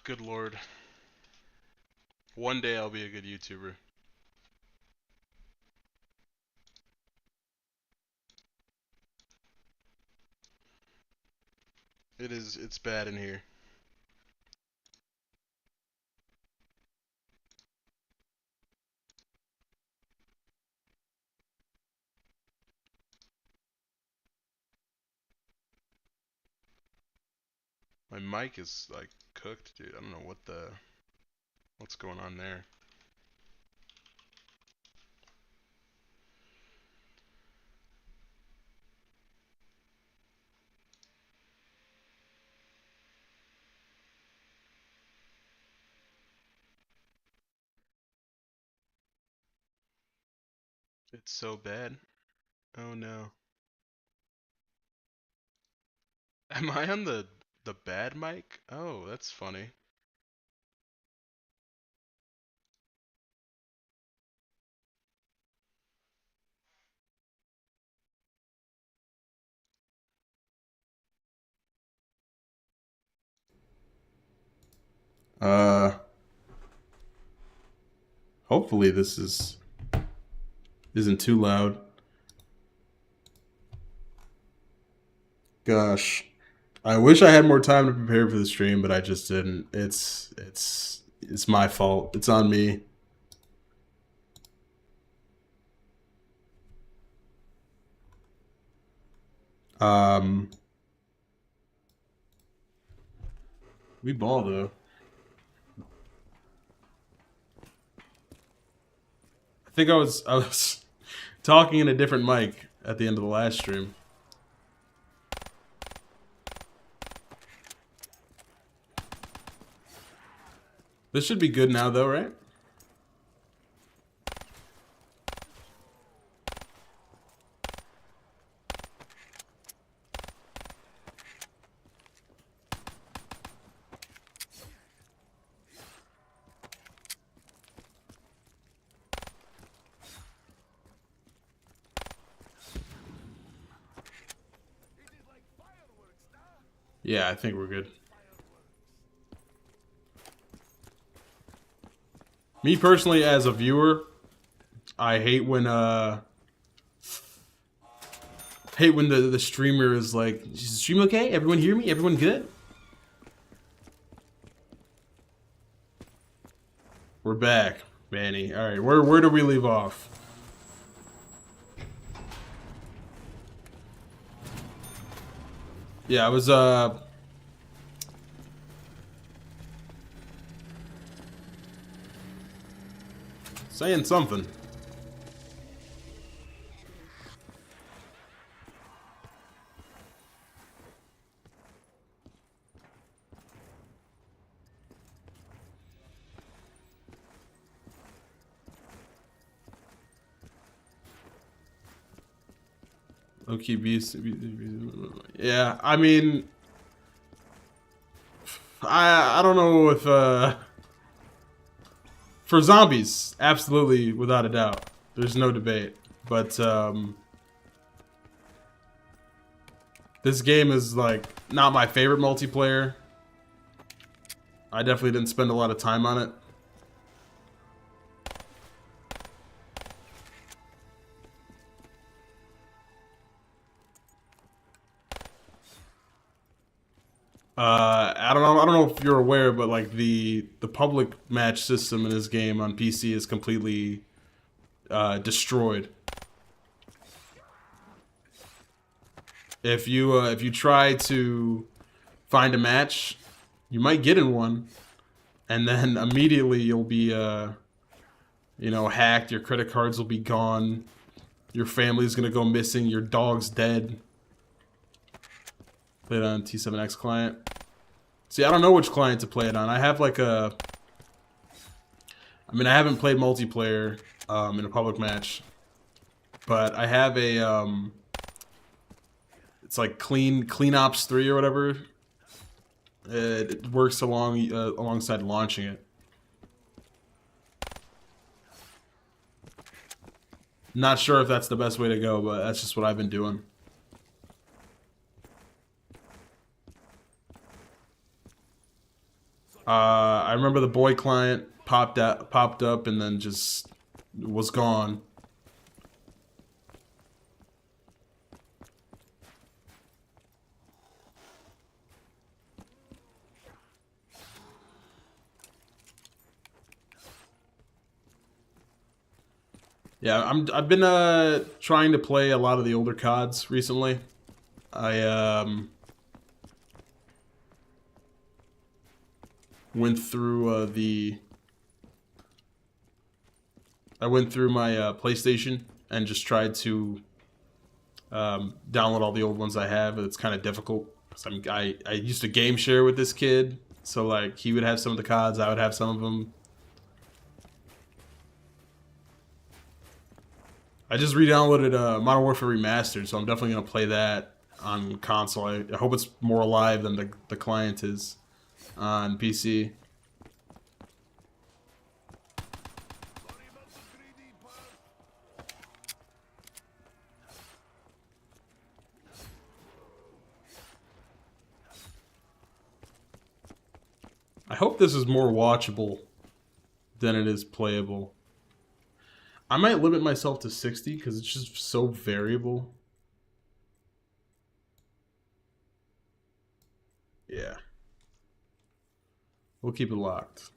Good lord. One day I'll be a good YouTuber. It's bad in here. My mic is like cooked, dude. I don't know what's going on there. It's so bad. Oh no. Am I on the bad mic? Oh, that's funny. Uh, Hopefully this isn't too loud. Gosh, I wish I had more time to prepare for the stream, but I just didn't. It's my fault. It's on me. Um, we ball though. I think I was talking in a different mic at the end of the last stream. This should be good now though, right? Yeah, I think we're good. Me personally, as a viewer, I hate when the streamer is like, "Is the stream okay? Everyone hear me? Everyone good?" We're back, Manny. All right, where do we leave off? Yeah, I was saying something. Okay, beast. Yeah, I mean, I don't know if for zombies, absolutely, without a doubt, there's no debate. But this game is like not my favorite multiplayer. I definitely didn't spend a lot of time on it. I don't know if you're aware, but like the public match system in this game on PC is completely destroyed. If you try to find a match, you might get in one, and then immediately you'll be hacked. Your credit cards will be gone. Your family's gonna go missing. Your dog's dead. Play it on T7X client. See, I don't know which client to play it on. I have like a... I mean, I haven't played multiplayer in a public match. But I have a... it's like Clean Ops 3 or whatever. It works alongside launching it. Not sure if that's the best way to go, but that's just what I've been doing. I remember the boy client popped up, and then just was gone. Yeah, I've been trying to play a lot of the older CODs recently. I went through I went through my PlayStation and just tried to download all the old ones I have. It's kind of difficult because I used to game share with this kid, so like he would have some of the CODs, I would have some of them. I just re-downloaded Modern Warfare Remastered, so I'm definitely gonna play that on console. I hope it's more alive than the client is on PC. I hope this is more watchable than it is playable. I might limit myself to 60 because it's just so variable. Yeah. We'll keep it locked.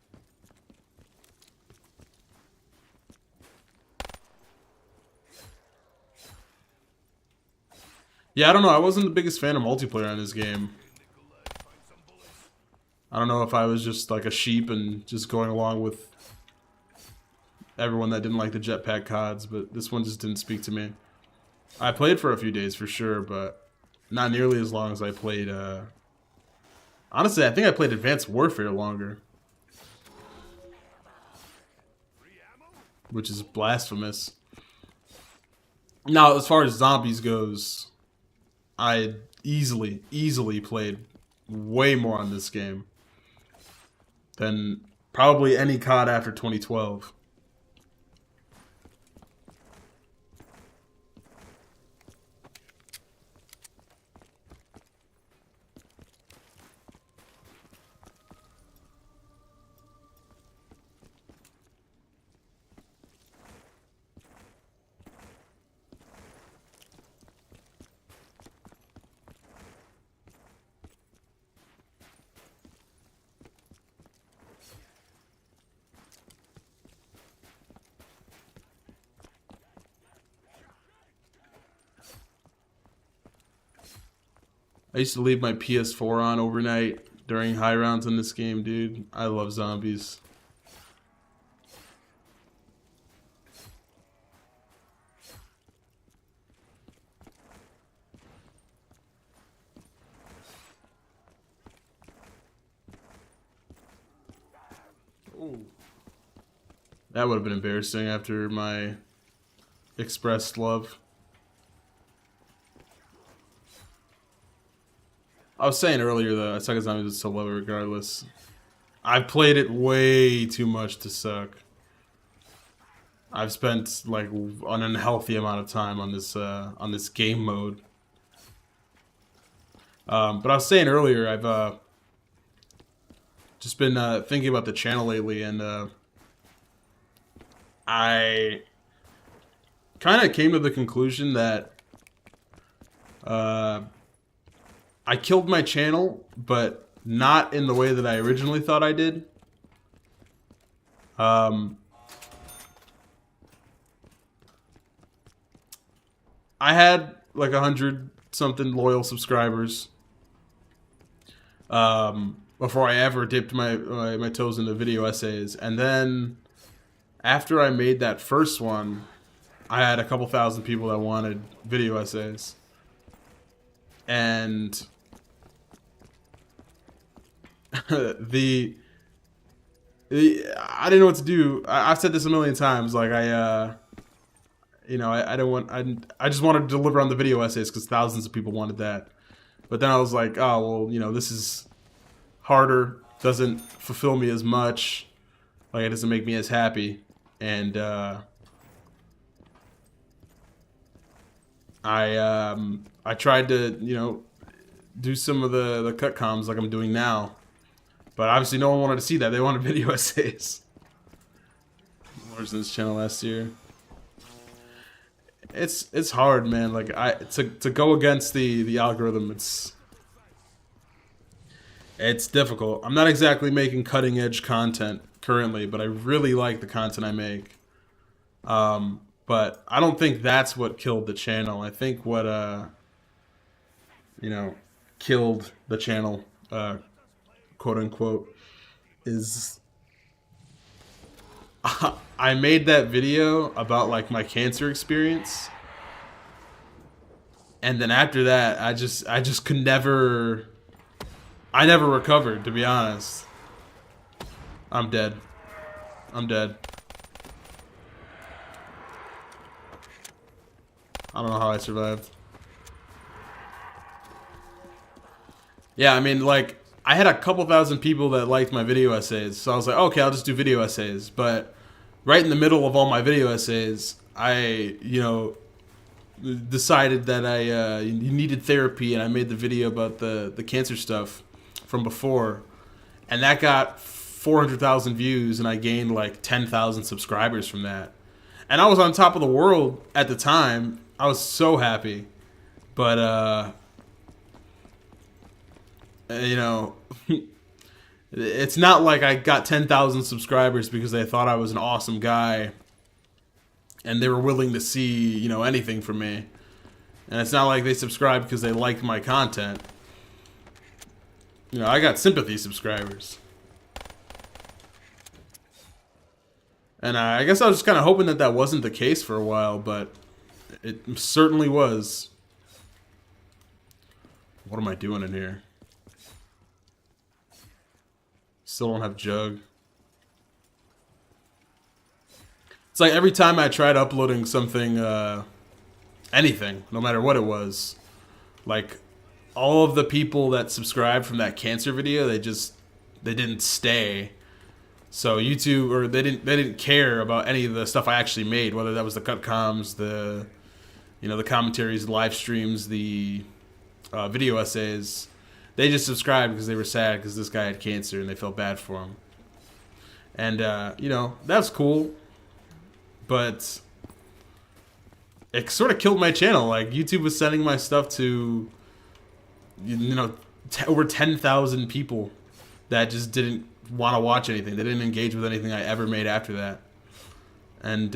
Yeah, I don't know. I wasn't the biggest fan of multiplayer on this game. I don't know if I was just like a sheep and just going along with everyone that didn't like the jetpack CODs, but this one just didn't speak to me. I played for a few days for sure, but not nearly as long as I played. Honestly, I think I played Advanced Warfare longer, which is blasphemous. Now, as far as zombies goes, I easily played way more on this game than probably any COD after 2012. I used to leave my PS4 on overnight during high rounds in this game, dude. I love zombies. Ooh. That would have been embarrassing after my expressed love. I was saying earlier that Second Zombies is so low regardless. I've played it way too much to suck. I've spent like an unhealthy amount of time on this game mode. But I was saying earlier, I've just been thinking about the channel lately, and I kind of came to the conclusion that I killed my channel, but not in the way that I originally thought I did. I had like 100 something loyal subscribers before I ever dipped my toes into video essays, and then after I made that first one, I had a couple thousand people that wanted video essays, and I didn't know what to do. I've said this a million times. Like I don't want. I just wanted to deliver on the video essays because thousands of people wanted that. But then I was like, oh well, this is harder. Doesn't fulfill me as much. Like it doesn't make me as happy. And I tried to do some of the cut comms like I'm doing now. But obviously no one wanted to see that. They wanted video essays. Where's this channel last year? It's hard, man. Like to go against the algorithm, it's difficult. I'm not exactly making cutting edge content currently, but I really like the content I make. But I don't think that's what killed the channel. I think what killed the channel, quote unquote, is I made that video about like my cancer experience, and then after that, I just could never. I never recovered, to be honest. I'm dead. I'm dead. I don't know how I survived. Yeah, I mean, like, I had a couple thousand people that liked my video essays, so I was like, okay, I'll just do video essays. But right in the middle of all my video essays, I, decided that I needed therapy, and I made the video about the cancer stuff from before, and that got 400,000 views, and I gained like 10,000 subscribers from that. And I was on top of the world at the time. I was so happy. But, it's not like I got 10,000 subscribers because they thought I was an awesome guy and they were willing to see, anything from me. And it's not like they subscribed because they liked my content. I got sympathy subscribers. And I guess I was just kind of hoping that wasn't the case for a while, but it certainly was. What am I doing in here? Still don't have Jug. It's like every time I tried uploading something, anything, no matter what it was, like all of the people that subscribed from that cancer video, they didn't stay. So YouTube, or they didn't care about any of the stuff I actually made, whether that was the cut comms, the commentaries, the live streams, the video essays. They just subscribed because they were sad because this guy had cancer and they felt bad for him. And that's cool, but it sort of killed my channel. Like, YouTube was sending my stuff to over 10,000 people that just didn't want to watch anything. They didn't engage with anything I ever made after that. And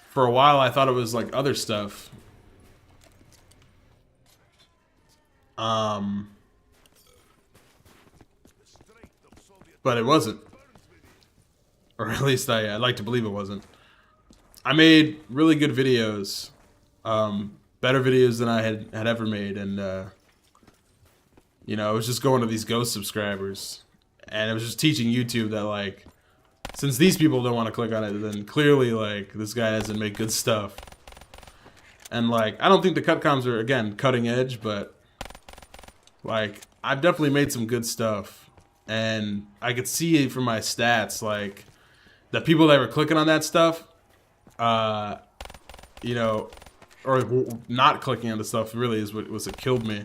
for a while I thought it was like other stuff. But it wasn't. Or at least I like to believe it wasn't. I made really good videos. Better videos than I had ever made, and I was just going to these ghost subscribers, and it was just teaching YouTube that, like, since these people don't want to click on it, then clearly, like, this guy doesn't make good stuff. And, like, I don't think the cut comms are, again, cutting edge, but, like, I've definitely made some good stuff, and I could see it from my stats, like, the people that were clicking on that stuff, or not clicking on the stuff really is what killed me,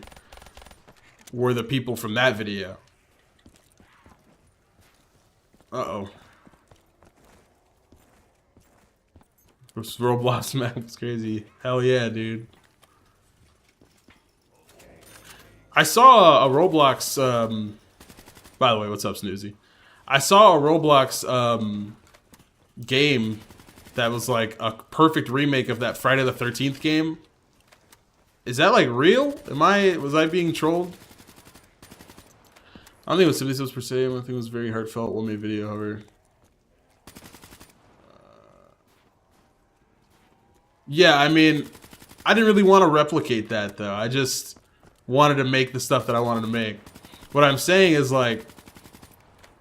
were the people from that video. Uh-oh. This Roblox map is crazy. Hell yeah, dude. I saw a Roblox, by the way, what's up, Snoozy? I saw a Roblox, game that was like a perfect remake of that Friday the 13th game. Is that like real? Was I being trolled? I don't think it was Simply Subs per se. I think it was very heartfelt, well-made video, however. Yeah, I mean, I didn't really want to replicate that though. I just wanted to make the stuff that I wanted to make. What I'm saying is, like,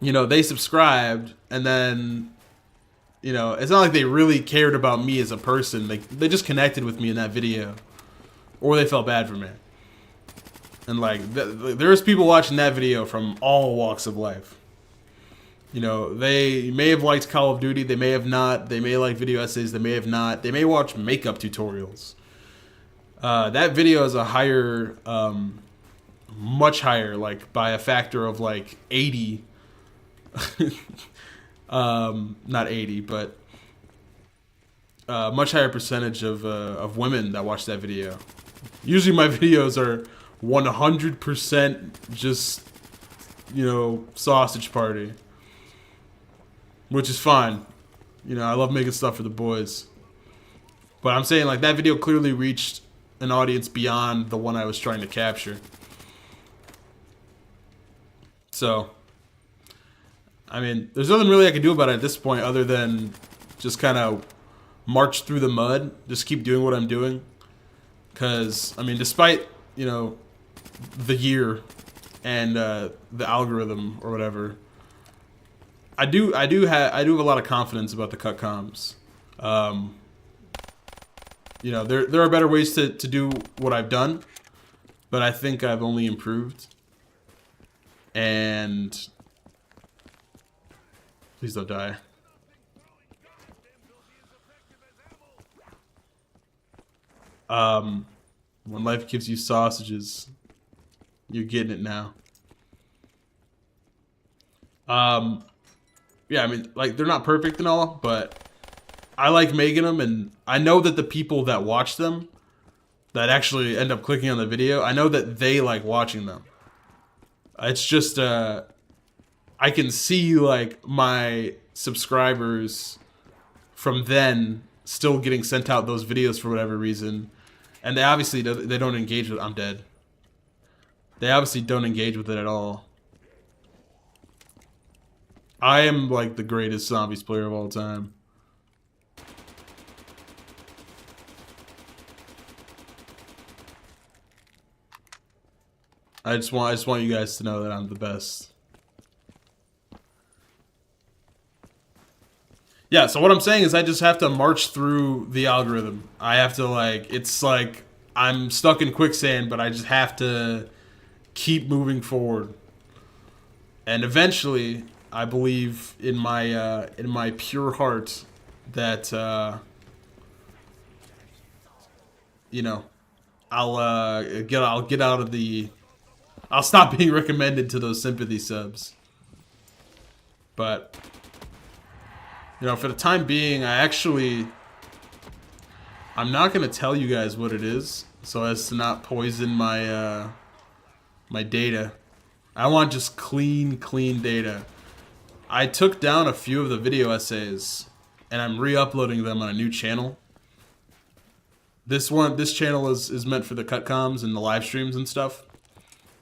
they subscribed, and then it's not like they really cared about me as a person. They just connected with me in that video, or they felt bad for me. And like, there's people watching that video from all walks of life. They may have liked Call of Duty, they may have not. They may like video essays, they may have not. They may watch makeup tutorials. That video has a higher much higher, like by a factor of like 80. Not 80, but much higher percentage of women that watch that video. Usually my videos are 100% just, you know, sausage party. Which is fine. You know, I love making stuff for the boys. But I'm saying, like, that video clearly reached an audience beyond the one I was trying to capture. So, I mean, there's nothing really I can do about it at this point other than just kind of march through the mud. Just keep doing what I'm doing. Because, I mean, despite, you know, the year and the algorithm or whatever, I do have a lot of confidence about the cut comms. You know, there are better ways to do what I've done, but I think I've only improved. And please don't die. When life gives you sausages, you're getting it now. Yeah, I mean, like, they're not perfect and all, but I like making them, and I know that the people that watch them, that actually end up clicking on the video, I know that they like watching them. It's just, I can see, like, my subscribers from then still getting sent out those videos for whatever reason, and they obviously, they don't engage with, I'm dead. They obviously don't engage with it at all. I am, like, the greatest zombies player of all time. I just want you guys to know that I'm the best. Yeah, so what I'm saying is I just have to march through the algorithm. I have to, like, it's like I'm stuck in quicksand, but I just have to keep moving forward. And eventually, I believe in my pure heart that you know, I'll get out of the, I'll stop being recommended to those sympathy subs. But you know, for the time being, I'm not gonna tell you guys what it is, so as to not poison my my data. I want just clean data. I took down a few of the video essays, and I'm re-uploading them on a new channel. This channel is meant for the cut comms and the live streams and stuff.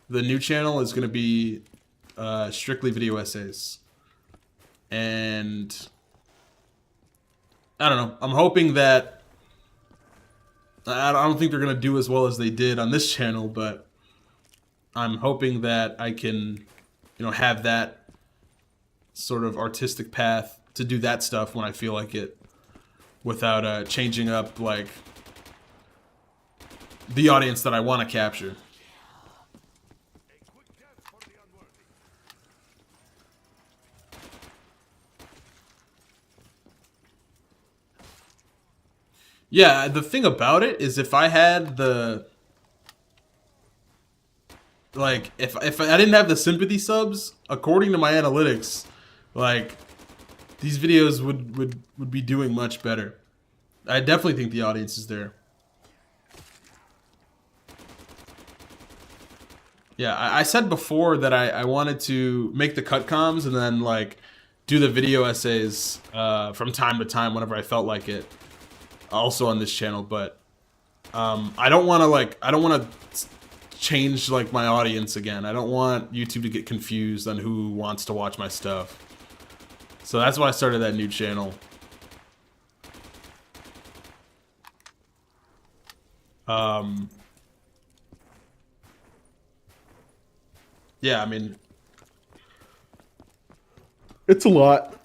The new channel is gonna be strictly video essays, and I don't know. I'm hoping that I don't think they're gonna do as well as they did on this channel, but I'm hoping that I can, you know, have that sort of artistic path to do that stuff when I feel like it, without changing up, like, the audience that I want to capture. Yeah, the thing about it is if I had the, like, if I didn't have the sympathy subs, according to my analytics, like, these videos would be doing much better. I definitely think the audience is there. Yeah, I said before that I wanted to make the cut comms and then, like, do the video essays from time to time whenever I felt like it, also on this channel, but I don't want to change, like, my audience again. I don't want YouTube to get confused on who wants to watch my stuff. So that's why I started that new channel. Yeah, I mean, it's a lot.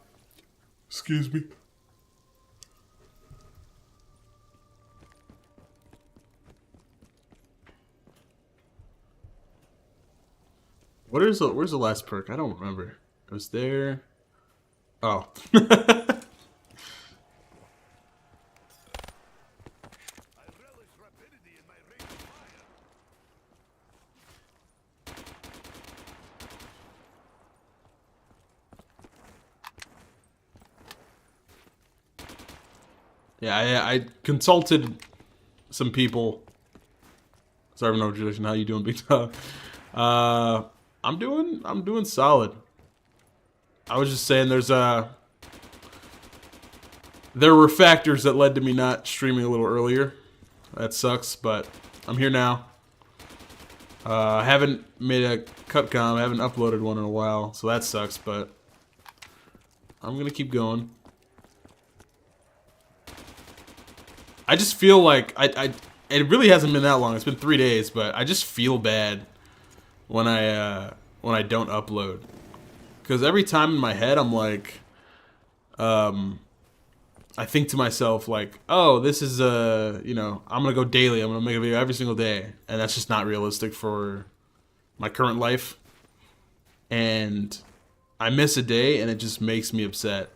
Excuse me. Where's the last perk? I don't remember. It was there. Oh. Yeah, I consulted some people. Sorry, no tradition. How you doing, Big Tom? I'm doing solid. I was just saying there were factors that led to me not streaming a little earlier. That sucks, but I'm here now. I haven't made a cutcom. I haven't uploaded one in a while, so that sucks, but I'm gonna keep going. I just feel like it really hasn't been that long. It's been 3 days, but I just feel bad when I don't upload. Because every time in my head I'm like, I think to myself like, oh, this is you know, I'm gonna go daily. I'm gonna make a video every single day, and that's just not realistic for my current life. And I miss a day, and it just makes me upset.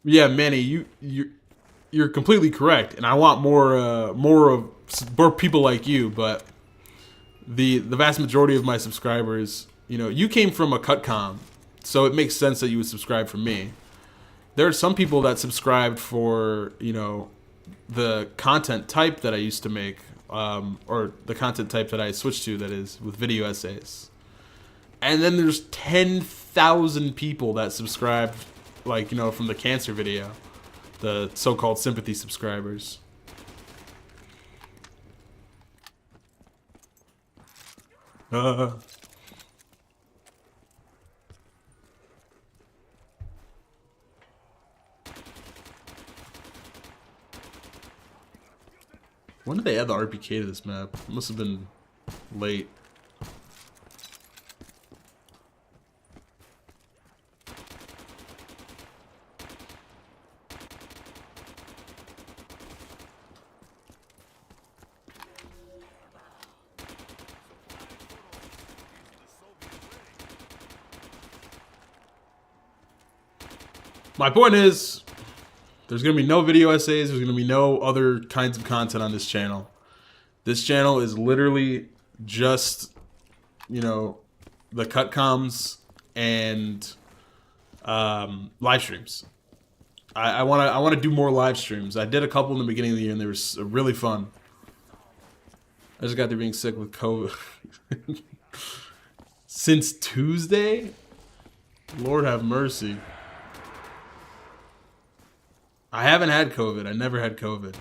Yeah, Manny, you're completely correct, and I want more people like you. But the vast majority of my subscribers, you know, you came from a cutcom, so it makes sense that you would subscribe for me. There are some people that subscribed for, you know, the content type that I used to make, or the content type that I switched to, that is with video essays. And then there's 10,000 people that subscribed, like, you know, from the cancer video, the so-called sympathy subscribers. When did they add the RPK to this map? It must have been late. My point is, there's going to be no video essays. There's going to be no other kinds of content on this channel. This channel is literally just, you know, the cutcoms and live streams. I want to do more live streams. I did a couple in the beginning of the year, and they were really fun. I just got through being sick with COVID. Since Tuesday? Lord have mercy. I haven't had COVID. I never had COVID.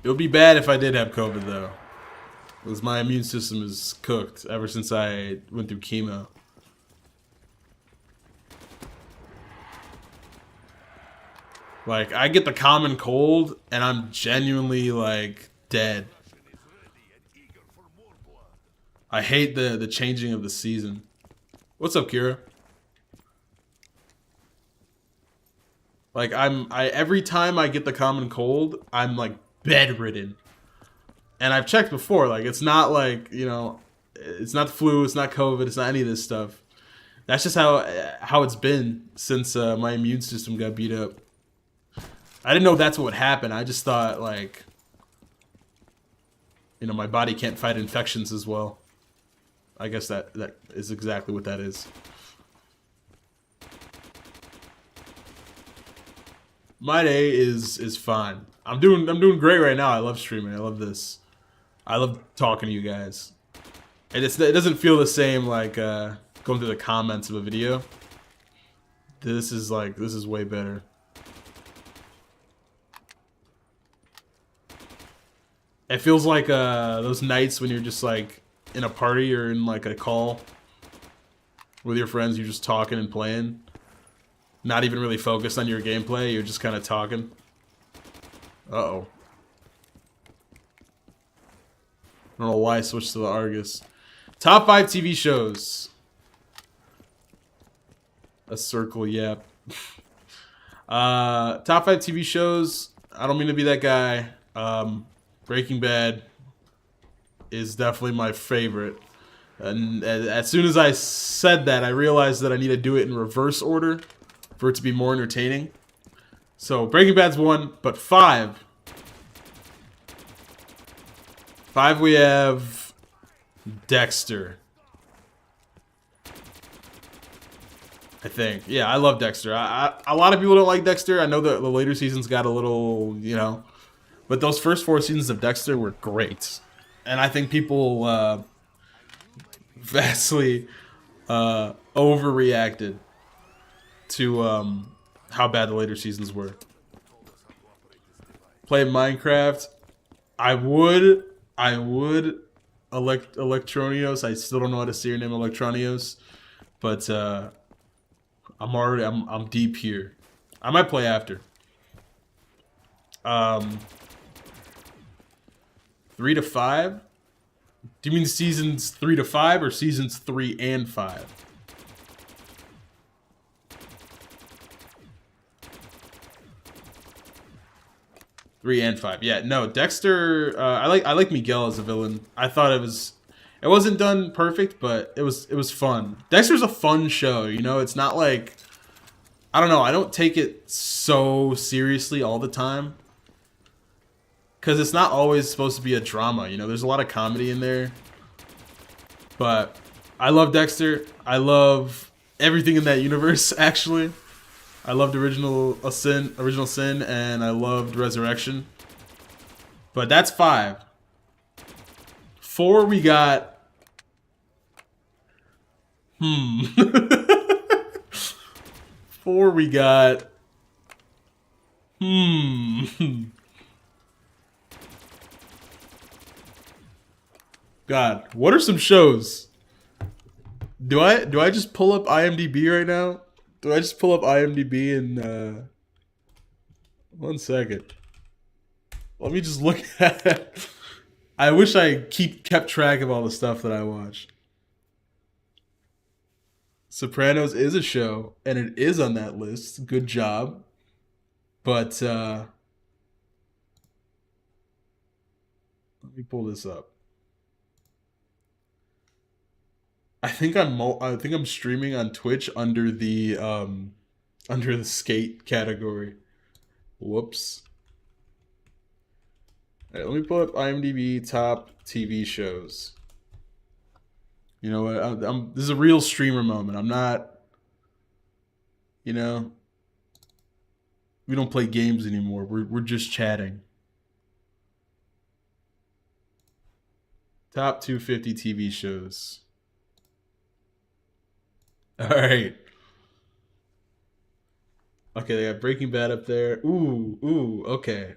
It would be bad if I did have COVID, though. Because my immune system is cooked ever since I went through chemo. Like, I get the common cold, and I'm genuinely, like, dead. I hate the changing of the season. What's up, Kira? Like, every time I get the common cold, I'm, like, bedridden. And I've checked before, like, it's not like, you know, it's not the flu, it's not COVID, it's not any of this stuff. That's just how it's been since my immune system got beat up. I didn't know that's what would happen. I just thought, like, you know, my body can't fight infections as well. I guess that is exactly what that is. My day is fine. I'm doing great right now. I love streaming. I love this. I love talking to you guys. And it doesn't feel the same like going through the comments of a video. This is way better. It feels like those nights when you're just like in a party or in like a call with your friends, you're just talking and playing. Not even really focused on your gameplay, you're just kind of talking. Uh-oh. I don't know why I switched to the Argus. Top 5 TV shows. A circle, yep. Top 5 TV shows. I don't mean to be that guy. Breaking Bad is definitely my favorite. And as soon as I said that, I realized that I need to do it in reverse order for it to be more entertaining. So Breaking Bad's 1, but 5 5 we have Dexter. I think. Yeah, I love Dexter. A lot of people don't like Dexter. I know that the later seasons got a little, you know, but those first 4 seasons of Dexter were great. And I think people vastly overreacted to how bad the later seasons were. Play Minecraft. I would Electronios. I still don't know how to say your name, Electronios, but I'm deep here. I might play after. 3 to 5. Do you mean seasons 3 to 5 or seasons 3 and 5? Three and 5. Yeah, no, Dexter. I like Miguel as a villain. I thought it wasn't done perfect, but it was fun. Dexter's a fun show. You know, it's not like, I don't know. I don't take it so seriously all the time because it's not always supposed to be a drama. You know, there's a lot of comedy in there, but I love Dexter. I love everything in that universe. Actually. I loved Original Sin, and I loved Resurrection. But that's 5. 4 we got. 4 we got. God, what are some shows? Do I just pull up IMDb right now? Do I just pull up IMDb and 1 second? Let me just look at it. I wish I kept track of all the stuff that I watch. Sopranos is a show, and it is on that list. Good job. But let me pull this up. I think I'm streaming on Twitch under the skate category. Whoops. All right, let me pull up IMDb top TV shows. You know what? This is a real streamer moment. I'm not. You know. We don't play games anymore. We're just chatting. Top 250 TV shows. All right. Okay, they got Breaking Bad up there. Ooh, okay.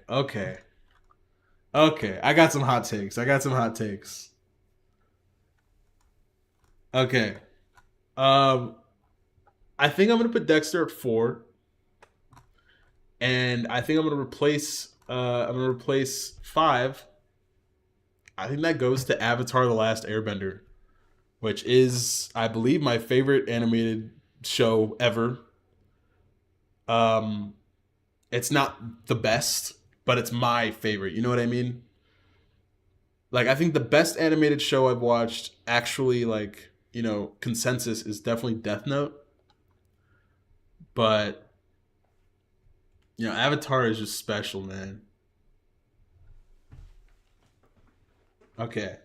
I got some hot takes. Okay. I think I'm gonna put Dexter at 4. And I think I'm gonna replace 5. I think that goes to Avatar The Last Airbender, which is, I believe, my favorite animated show ever. It's not the best, but it's my favorite. You know what I mean? Like, I think the best animated show I've watched, actually, like, you know, consensus, is definitely Death Note. But, you know, Avatar is just special, man. Okay.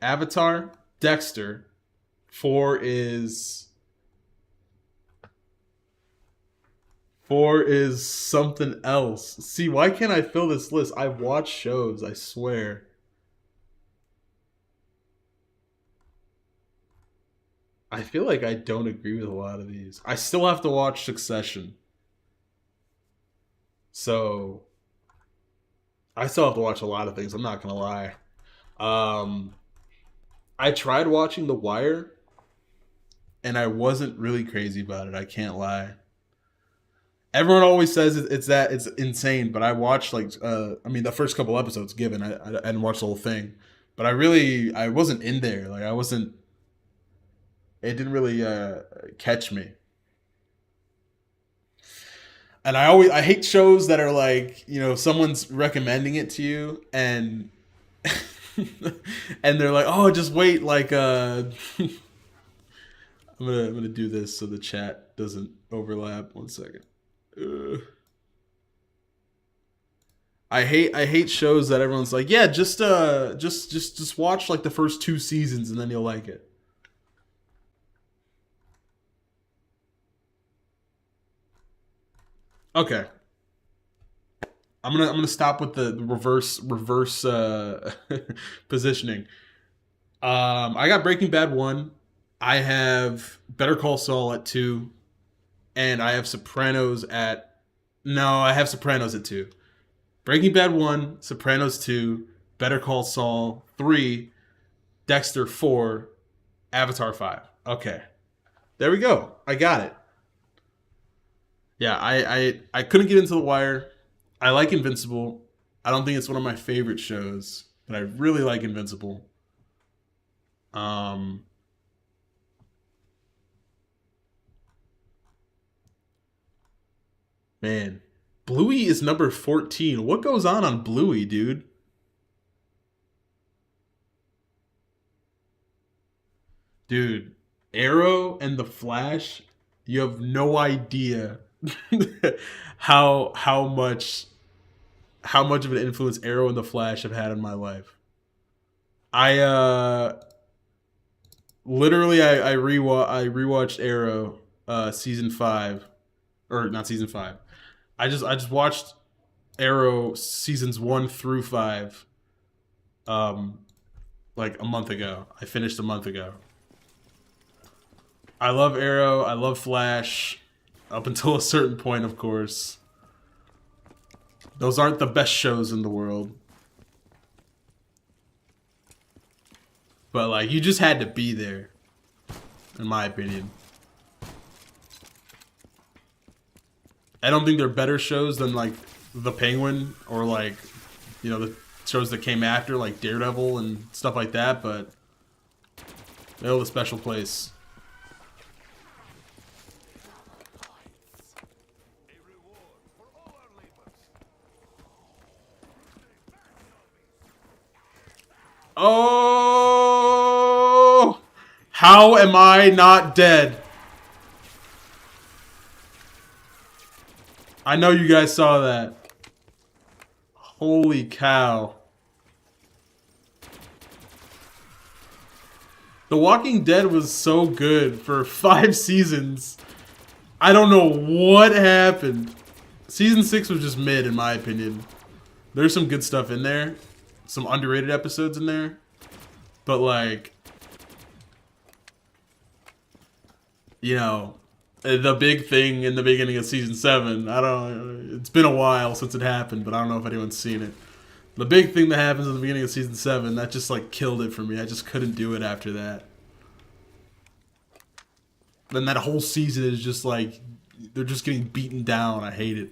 Avatar, Dexter. 4 is something else. See, why can't I fill this list? I watch shows, I swear. I feel like I don't agree with a lot of these. I still have to watch Succession. So I still have to watch a lot of things, I'm not gonna lie. I tried watching The Wire, and I wasn't really crazy about it, I can't lie. Everyone always says it's insane, but I watched like the first couple episodes given. I didn't watch the whole thing, but I wasn't in there. Like, I wasn't. It didn't really catch me. And I hate shows that are like, you know, someone's recommending it to you, and and they're like, oh, just wait, like I'm gonna do this so the chat doesn't overlap. 1 second. I I hate shows that everyone's like, yeah, just watch like the first 2 seasons and then you'll like it. Okay. I'm gonna stop with the reverse positioning. I got Breaking Bad 1. I have Better Call Saul at 2, and I have Sopranos at no, I have Sopranos at 2. Breaking Bad 1, Sopranos 2, Better Call Saul 3, Dexter 4, Avatar 5. Okay. There we go. I got it. Yeah, I couldn't get into The Wire. I like Invincible. I don't think it's one of my favorite shows, but I really like Invincible. Um Man, Bluey is number 14. What goes on Bluey, dude? Dude, Arrow and the Flash, you have no idea how how much of an influence Arrow and the Flash have had in my life. I literally I rewatched Arrow season 5, or not season 5. I just watched Arrow seasons 1 through 5 um like a month ago. I finished a month ago. I love Arrow, I love Flash up until a certain point, of course. Those aren't the best shows in the world. But like you just had to be there in my opinion. I don't think they're better shows than like The Penguin or like the shows that came after like Daredevil and stuff like that, but they hold a special place. Oh, how am I not dead? I know you guys saw that. Holy cow. The Walking Dead was so good for 5 seasons. I don't know what happened. Season 6 was just mid, in my opinion. There's some good stuff in there. Some underrated episodes in there. But like, the big thing in the beginning of season 7, I don't, it's been a while since it happened, but I don't know if anyone's seen it. The big thing that happens in the beginning of season 7, that just like killed it for me. I just couldn't do it after that. Then that whole season is just like, they're just getting beaten down. I hate it.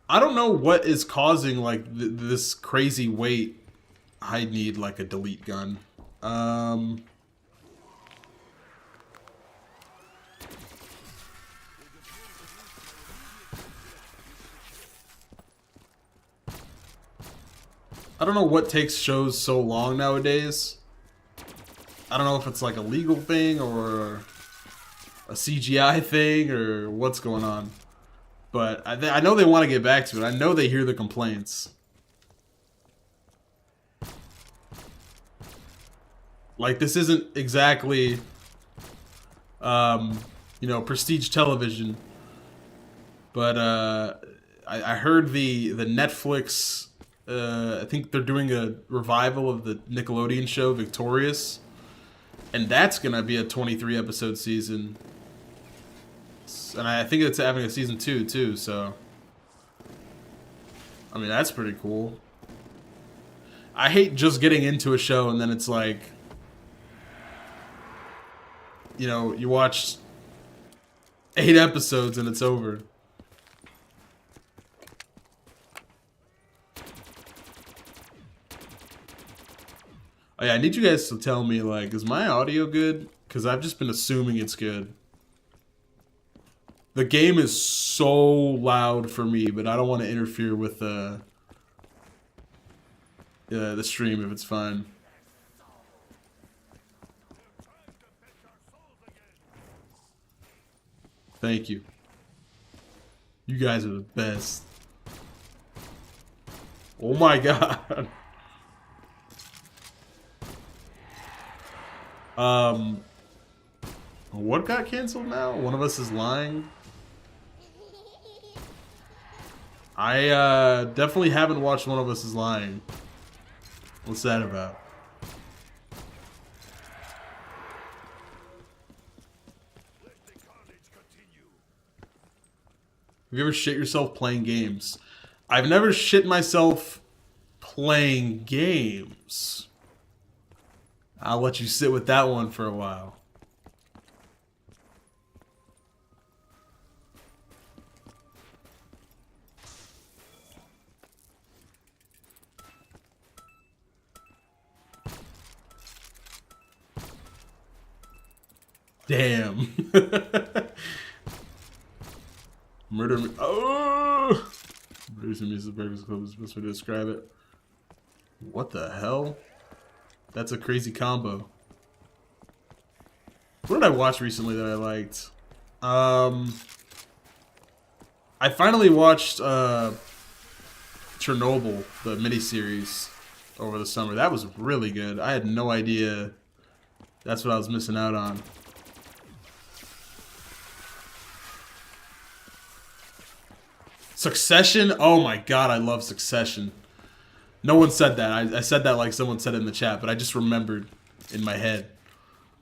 I don't know what is causing like this crazy wait. I need like a delete gun. I don't know what takes shows so long nowadays. I don't know if it's like a legal thing or a CGI thing or what's going on. But I know they want to get back to it. I know they hear the complaints. Like, this isn't exactly, prestige television. But I heard the Netflix, I think they're doing a revival of the Nickelodeon show Victorious. And that's going to be a 23 episode season. And I think it's having a season 2 too, so I mean that's pretty cool. I hate just getting into a show and then it's like, you watch 8 episodes and it's over. Oh yeah, I need you guys to tell me, like, is my audio good? Because I've just been assuming it's good. The game is so loud for me, but I don't want to interfere with the stream if it's fine. Thank you. You guys are the best. Oh my god. What got canceled now? One of Us is Lying. I definitely haven't watched One of Us is Lying. What's that about? Have you ever shit yourself playing games? I've never shit myself playing games. I'll let you sit with that one for a while. Damn. Murder me. Oh! Murder me is the Breakfast Club is the best way to describe it. What the hell? That's a crazy combo. What did I watch recently that I liked? I finally watched Chernobyl, the miniseries, over the summer. That was really good. I had no idea that's what I was missing out on. Succession? Oh my god, I love Succession. No one said that. I said that like someone said it in the chat, but I just remembered in my head.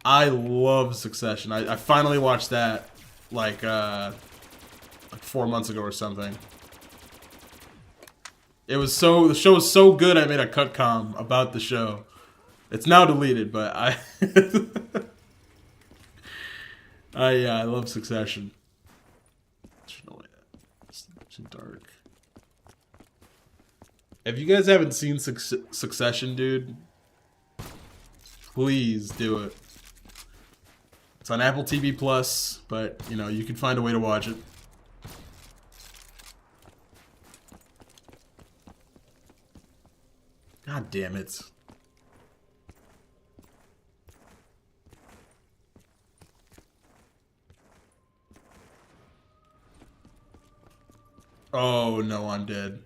I love Succession. I finally watched that like 4 months ago or something. It was so, the show was so good I made a cut com about the show. It's now deleted, but I I love Succession. It's dark. If you guys haven't seen Succession, dude, please do it. It's on Apple TV Plus, but you know, you can find a way to watch it. God damn it. Oh no, I'm dead.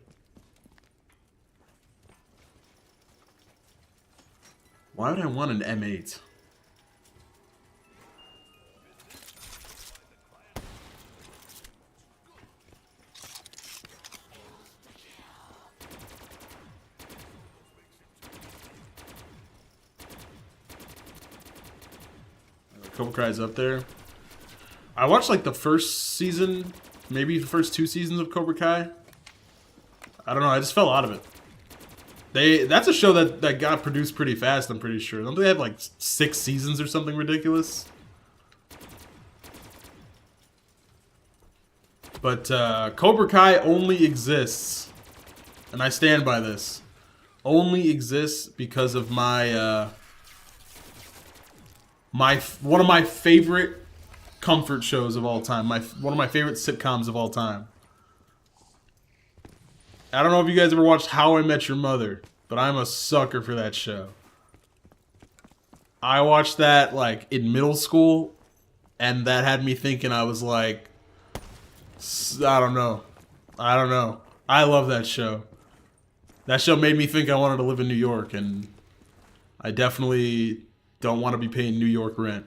Why would I want an M8? Cobra Kai's up there. I watched like the first season, maybe the first 2 seasons of Cobra Kai. I don't know, I just fell out of it. That's a show that got produced pretty fast, I'm pretty sure. Don't they have like 6 seasons or something ridiculous? But Cobra Kai only exists, and I stand by this, only exists because of my one of my favorite comfort shows of all time. One of my favorite sitcoms of all time. I don't know if you guys ever watched How I Met Your Mother, but I'm a sucker for that show. I watched that like in middle school, and that had me thinking I was like, I don't know. I love that show. That show made me think I wanted to live in New York, and I definitely don't want to be paying New York rent.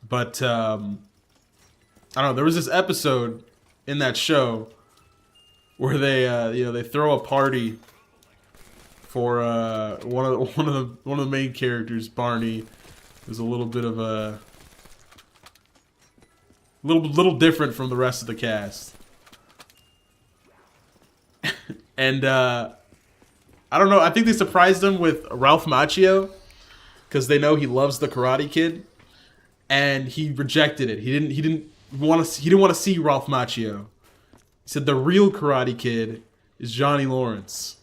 But I don't know. There was this episode in that show where they they throw a party for one of the main characters, Barney. Is a little bit of a little different from the rest of the cast. And I don't know, I think they surprised him with Ralph Macchio because they know he loves the Karate Kid, and he rejected it. He didn't want to see Ralph Macchio. He said the real Karate Kid is Johnny Lawrence.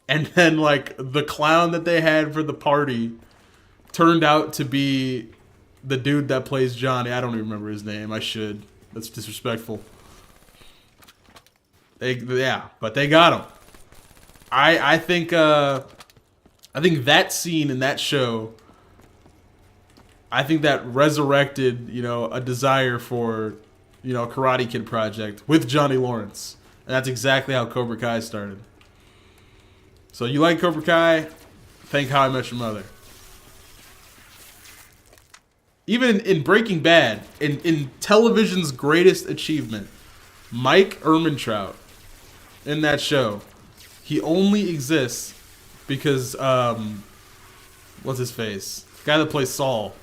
And then like the clown that they had for the party turned out to be the dude that plays Johnny. I don't even remember his name. I should. That's disrespectful. But they got him. I think that scene in that show I think that resurrected, you know, a desire for, you know, Karate Kid project with Johnny Lawrence. And that's exactly how Cobra Kai started. So you like Cobra Kai? Thank How I Met Your Mother. Even in Breaking Bad, in television's greatest achievement, Mike Ehrmantraut in that show, he only exists because, what's his face? The guy that plays Saul.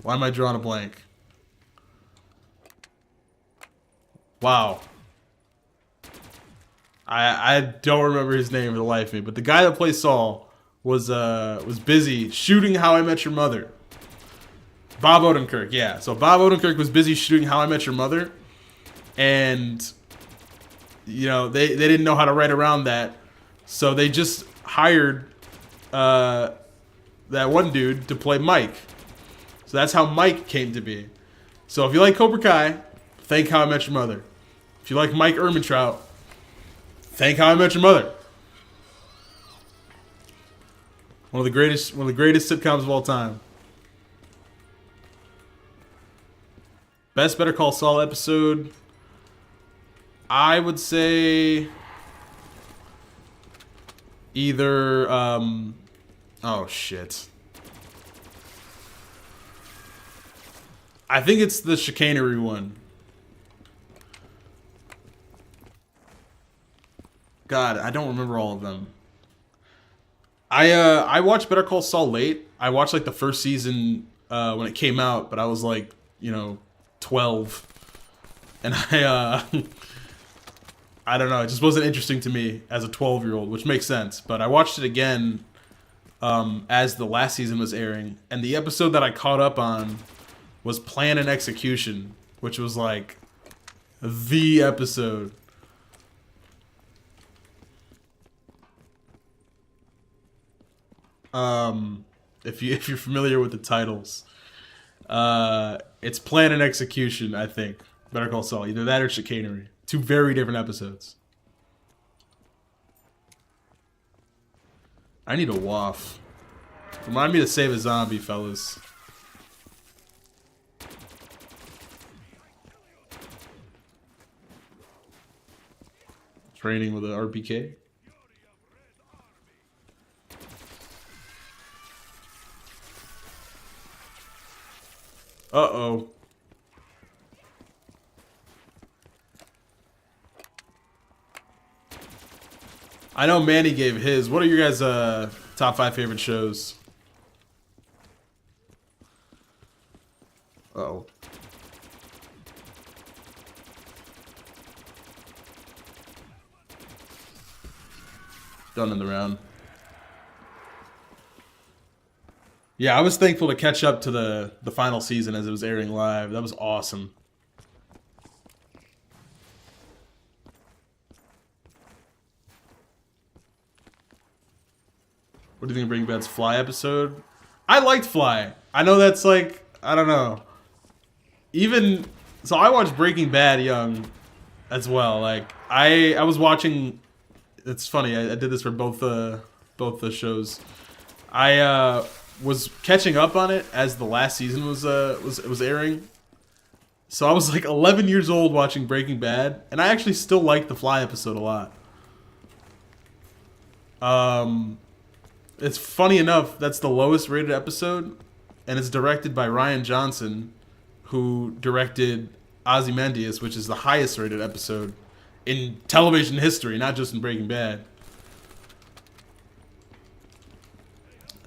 Why am I drawing a blank? Wow. I don't remember his name for the life of me, but the guy that plays Saul was busy shooting How I Met Your Mother. Bob Odenkirk, yeah. So Bob Odenkirk was busy shooting How I Met Your Mother, and you know they didn't know how to write around that, so they just hired that one dude to play Mike. So that's how Mike came to be. So if you like Cobra Kai, thank How I Met Your Mother. If you like Mike Ehrmantraut, thank How I Met Your Mother. One of the greatest sitcoms of all time. Best Better Call Saul episode, I would say either oh shit. I think it's the chicanery one. God, I don't remember all of them. I watched Better Call Saul late. I watched like the first season when it came out, but I was like, you know, 12, and I don't know, it just wasn't interesting to me as a 12-year-old, which makes sense. But I watched it again as the last season was airing, and the episode that I caught up on was Plan and Execution, which was like the episode. If you're familiar with the titles, it's Plan and Execution, I think. Better Call Saul, either that or Chicanery. Two very different episodes. I need a waff. Remind me to save a zombie, fellas. Training with an RPK. Uh-oh. I know Manny gave his. What are your guys' top 5 favorite shows? Uh-oh. Done in the round. Yeah, I was thankful to catch up to the final season as it was airing live. That was awesome. What do you think of Breaking Bad's Fly episode? I liked Fly. I know that's like, I don't know. Even, so I watched Breaking Bad young as well. Like, I was watching, it's funny, I did this for both the shows. I was catching up on it as the last season was airing. So I was like 11 years old watching Breaking Bad, and I actually still like the Fly episode a lot. It's funny enough, that's the lowest rated episode, and it's directed by Rian Johnson, who directed Ozymandias, which is the highest rated episode in television history, not just in Breaking Bad.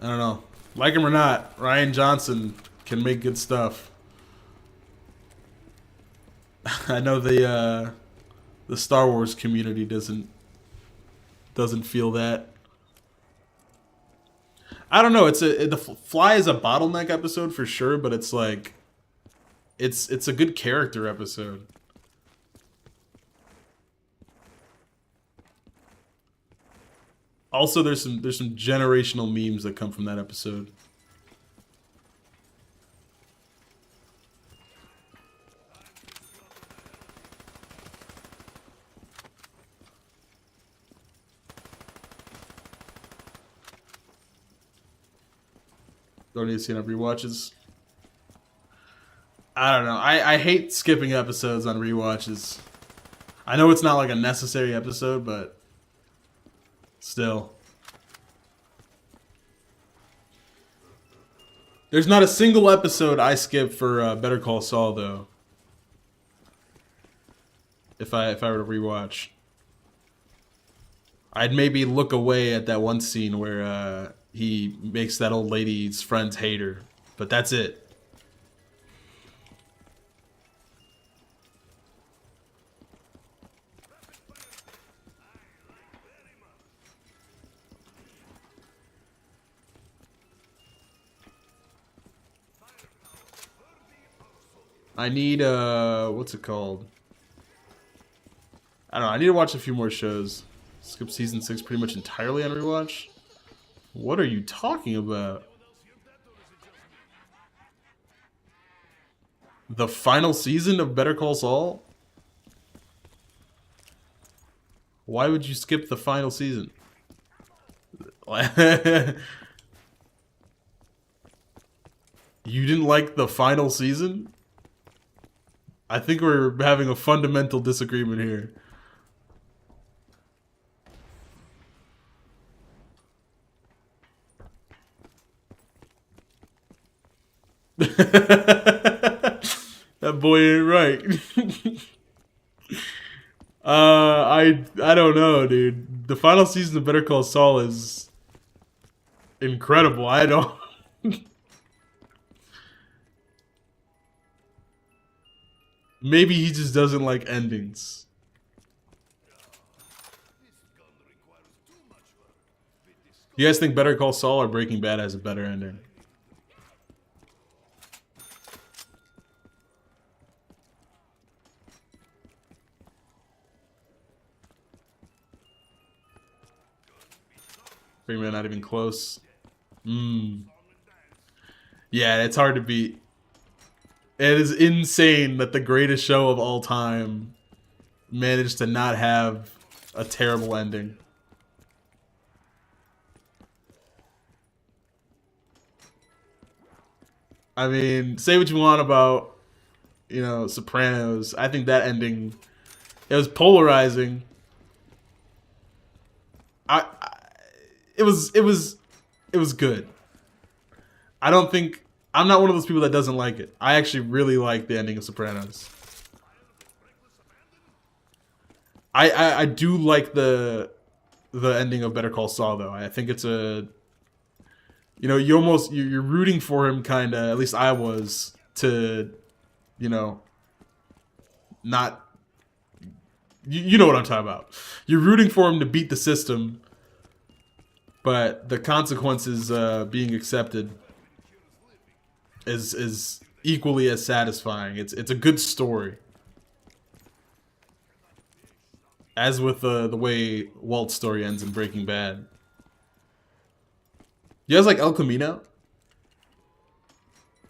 I don't know. Like him or not, Rian Johnson can make good stuff. I know the Star Wars community doesn't feel that. I don't know. The Fly is a bottleneck episode for sure, but it's like, it's a good character episode. Also, there's some generational memes that come from that episode. Don't need to see enough rewatches. I don't know. I hate skipping episodes on rewatches. I know it's not like a necessary episode, but still. There's not a single episode I skip for Better Call Saul though. If I were to rewatch, I'd maybe look away at that one scene where he makes that old lady's friends hate her, but that's it. I need what's it called? I don't know. I need to watch a few more shows. Skip season 6 pretty much entirely on rewatch. What are you talking about? The final season of Better Call Saul? Why would you skip the final season? You didn't like the final season? I think we're having a fundamental disagreement here. That boy ain't right. I don't know, dude. The final season of Better Call Saul is incredible. I don't. Maybe he just doesn't like endings. You guys think Better Call Saul or Breaking Bad has a better ending? Breaking Bad not even close. Yeah, it's hard to beat. It is insane that the greatest show of all time managed to not have a terrible ending. I mean, say what you want about, you know, Sopranos. I think that ending, it was polarizing. It was good. I don't think, I'm not one of those people that doesn't like it. I actually really like the ending of Sopranos. I do like the ending of Better Call Saul though. I think it's a, you know, you're rooting for him kind of, at least I was, to, you know, not, you know what I'm talking about. You're rooting for him to beat the system, but the consequences being accepted is equally as satisfying. It's a good story. As with the way Walt's story ends in Breaking Bad. You guys like El Camino?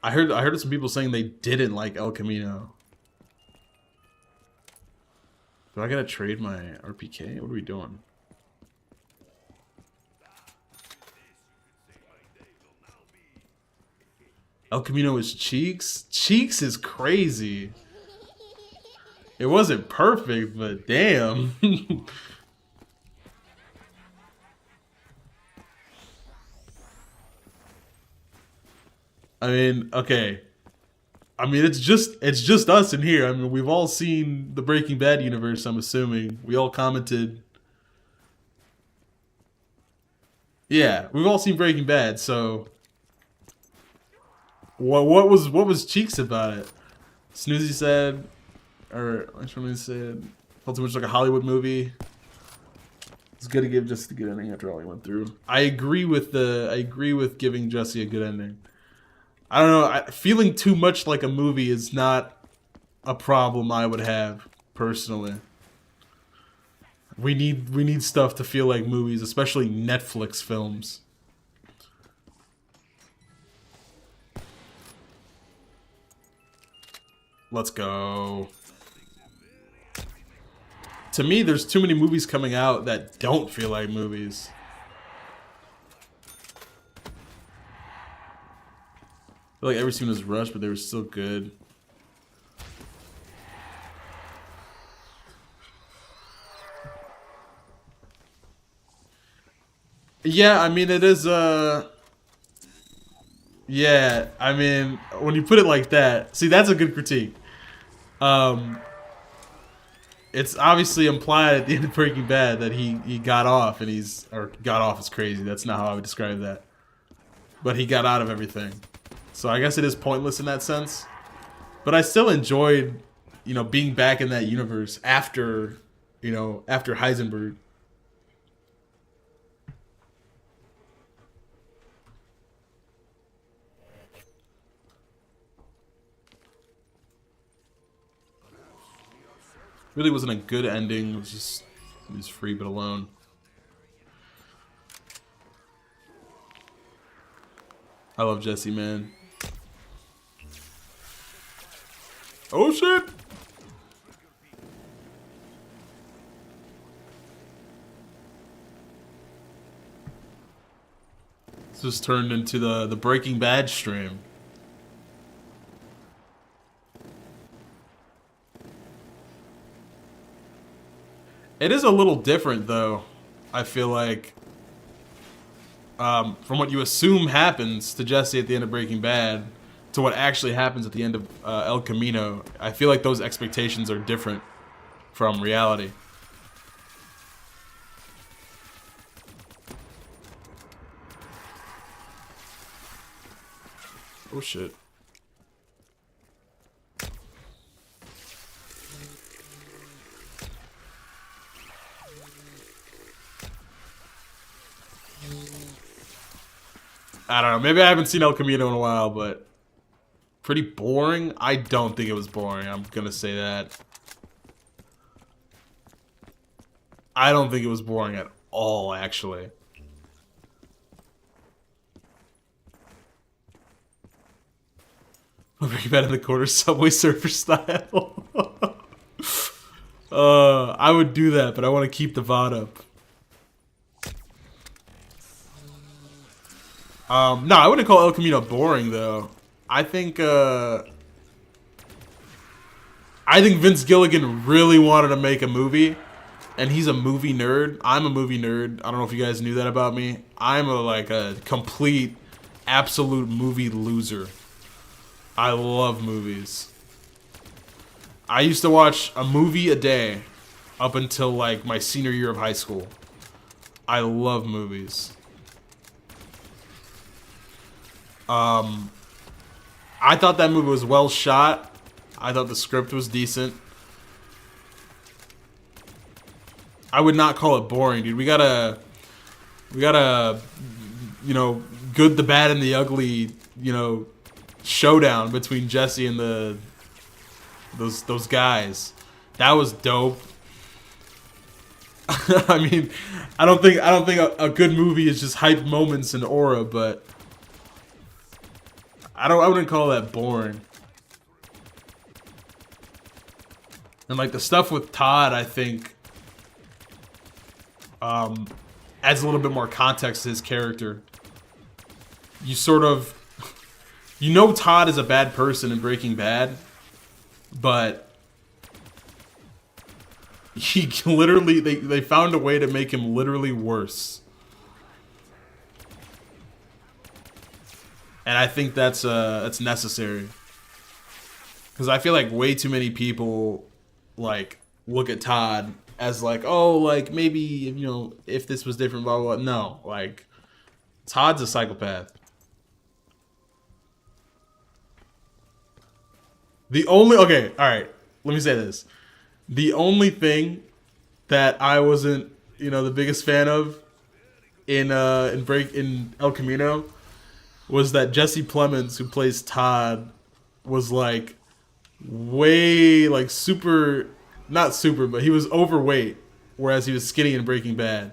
I heard some people saying they didn't like El Camino. Do I gotta trade my RPK? What are we doing? El Camino is Cheeks? Cheeks is crazy. It wasn't perfect, but damn. I mean, okay. I mean, it's just us in here. I mean, we've all seen the Breaking Bad universe, I'm assuming. We all commented. Yeah, we've all seen Breaking Bad, so what was Cheeks about it? Snoozy said, or actually said, felt too much like a Hollywood movie. It's good to give just a good ending after all he went through. I agree with giving Jesse a good ending. I don't know. Feeling too much like a movie is not a problem I would have personally. We need stuff to feel like movies, especially Netflix films. Let's go. To me, there's too many movies coming out that don't feel like movies. feel like every scene was rushed, but they were still good. Yeah, I mean, it is, yeah, I mean, when you put it like that, see, that's a good critique. Um, it's obviously implied at the end of Breaking Bad that he got off, and or got off is crazy. That's not how I would describe that. But he got out of everything. So I guess it is pointless in that sense. But I still enjoyed, you know, being back in that universe after, you know, after Heisenberg. Really wasn't a good ending. It was free but alone. I love Jesse, man. Oh shit! This just turned into the Breaking Bad stream. It is a little different though. I feel like from what you assume happens to Jesse at the end of Breaking Bad to what actually happens at the end of El Camino. I feel like those expectations are different from reality. Oh shit. I don't know. Maybe I haven't seen El Camino in a while, but pretty boring. I don't think it was boring. I'm gonna say that. I don't think it was boring at all, actually. Breaking Bad in the corner, Subway Surfer style. I would do that, but I want to keep the VOD up. No, I wouldn't call El Camino boring though. I think Vince Gilligan really wanted to make a movie, and he's a movie nerd. I'm a movie nerd. I don't know if you guys knew that about me. I'm like a complete, absolute movie loser. I love movies. I used to watch a movie a day up until like my senior year of high school. I love movies. I thought that movie was well shot. I thought the script was decent. I would not call it boring, dude. We got a, you know, good, the bad, and the ugly, you know, showdown between Jesse and those guys. That was dope. I mean, I don't think a good movie is just hype moments and aura, but I wouldn't call that boring. And like the stuff with Todd, I think adds a little bit more context to his character. You sort of, you know, Todd is a bad person in Breaking Bad, but he literally, they found a way to make him literally worse. And I think that's necessary. Because I feel like way too many people like look at Todd as like, oh, like maybe, you know, if this was different, blah blah blah. No, like Todd's a psychopath. Okay, all right. Let me say this. The only thing that I wasn't, you know, the biggest fan of in El Camino was that Jesse Plemons, who plays Todd, was like way like super, not super, but he was overweight, whereas he was skinny in Breaking Bad,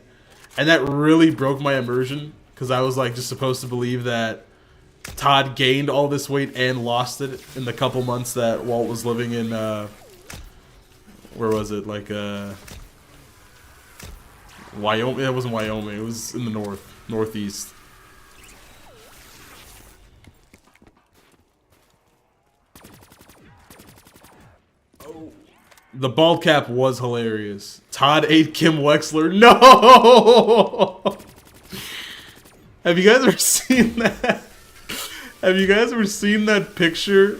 and that really broke my immersion because I was like just supposed to believe that Todd gained all this weight and lost it in the couple months that Walt was living in. Where was it? Like Wyoming. It wasn't Wyoming. It was in the northeast. The bald cap was hilarious. Todd ate Kim Wexler. No! Have you guys ever seen that? Have you guys ever seen that picture?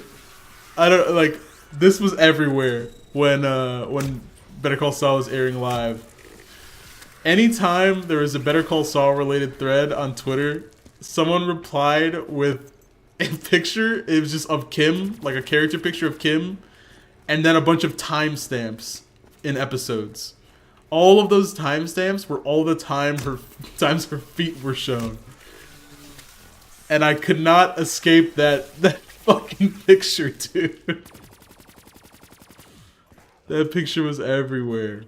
I don't like. This was everywhere when Better Call Saul was airing live. Anytime there was a Better Call Saul related thread on Twitter, someone replied with a picture. It was just of Kim, like a character picture of Kim, and then a bunch of timestamps in episodes. All of those timestamps were all the times her feet were shown. And I could not escape that fucking picture, dude. That picture was everywhere.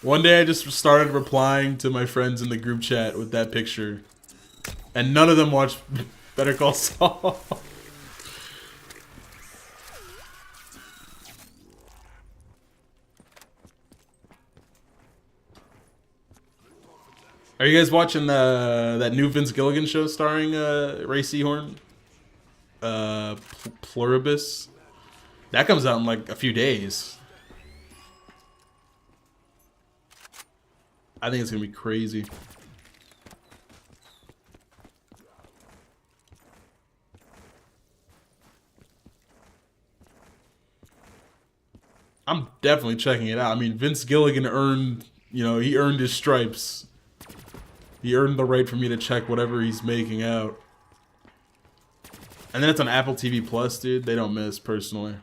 One day I just started replying to my friends in the group chat with that picture. And none of them watched Better Call Saul. Are you guys watching that new Vince Gilligan show starring Ray Seahorn? Pluribus? That comes out in like a few days. I think it's gonna be crazy. I'm definitely checking it out. I mean, Vince Gilligan earned, he earned his stripes. He earned the right for me to check whatever he's making out. And then it's on Apple TV Plus, dude. They don't miss, personally.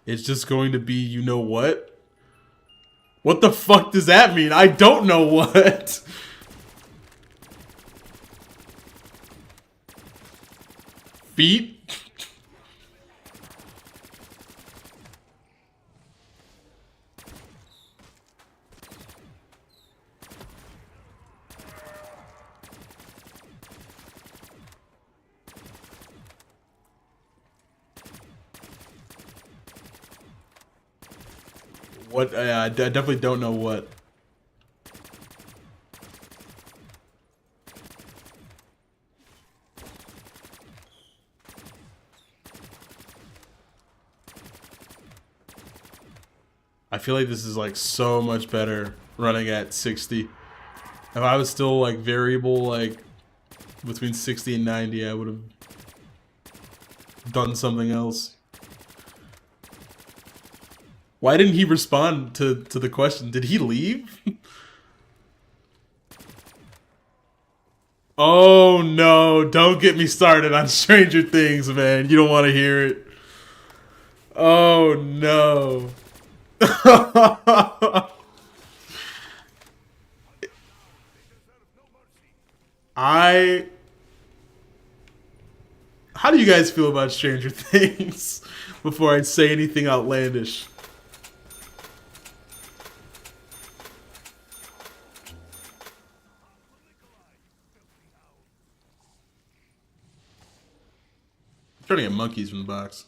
It's just going to be, you know what? What the fuck does that mean? I don't know what. Feet? What? I definitely don't know what. I feel like this is like so much better running at 60. If I was still like variable, like between 60 and 90, I would have done something else. Why didn't he respond to the question? Did he leave? Oh no, don't get me started on Stranger Things, man. You don't want to hear it. Oh no. How do you guys feel about Stranger Things before I say anything outlandish? I'm trying to get monkeys from the box.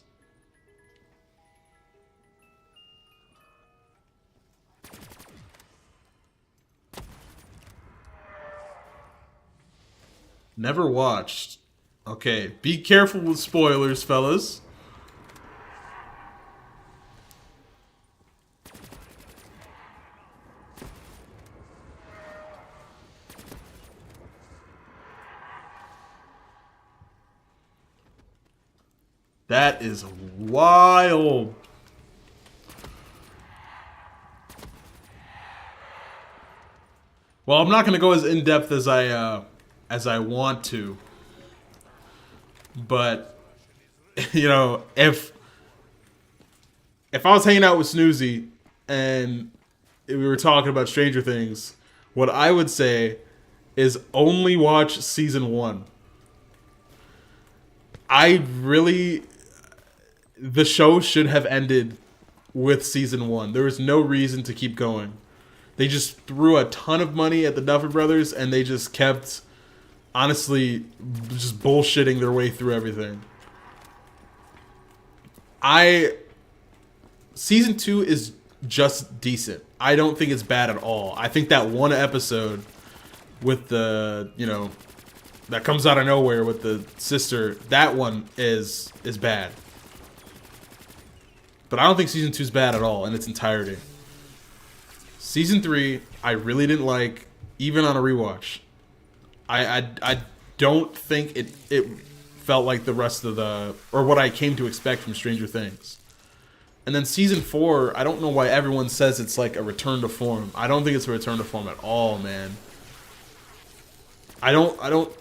Never watched. Okay, be careful with spoilers, fellas. That is wild. Well, I'm not gonna go as in depth as I want to, but if I was hanging out with Snoozy and we were talking about Stranger Things, what I would say is only watch season 1. The show should have ended with season 1. There was no reason to keep going. They just threw a ton of money at the Duffer Brothers, and they just kept, honestly, just bullshitting their way through everything. Season 2 is just decent. I don't think it's bad at all. I think that one episode with the that comes out of nowhere with the sister. That one is bad. But I don't think season 2 is bad at all in its entirety. Season 3, I really didn't like, even on a rewatch. I don't think it felt like the rest of the, or what I came to expect from Stranger Things. And then season 4, I don't know why everyone says it's like a return to form. I don't think it's a return to form at all, man. I don't.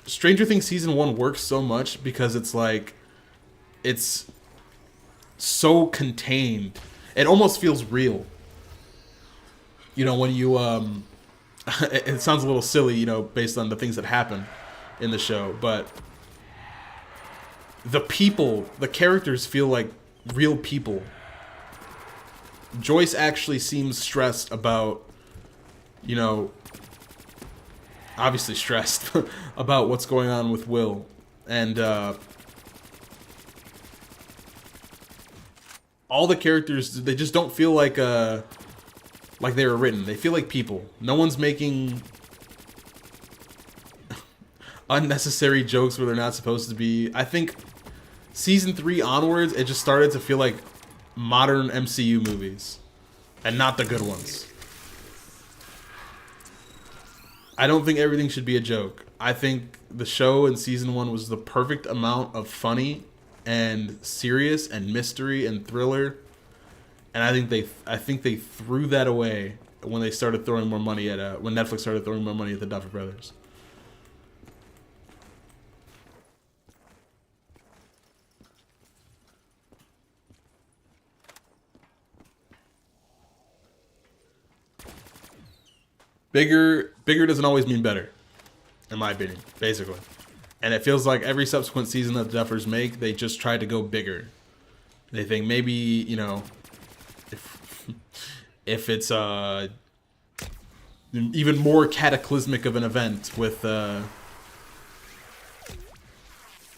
Stranger Things season 1 works so much because it's like, it's so contained. It almost feels real. You know, when you it sounds a little silly, you know, based on the things that happen in the show, but the people, the characters feel like real people. Joyce actually seems stressed about, you know, obviously stressed about what's going on with Will. And all the characters, they just don't feel like they were written. They feel like people. No one's making unnecessary jokes where they're not supposed to be. I think season 3 onwards, it just started to feel like modern MCU movies, and not the good ones. I don't think everything should be a joke. I think the show in season 1 was the perfect amount of funny and serious and mystery and thriller, and I think they threw that away when they started throwing more money at when Netflix started throwing more money at the Duffer Brothers. Bigger doesn't always mean better, in my opinion, basically. And it feels like every subsequent season that the Duffers make, they just try to go bigger. They think maybe, you know, if it's even more cataclysmic of an event with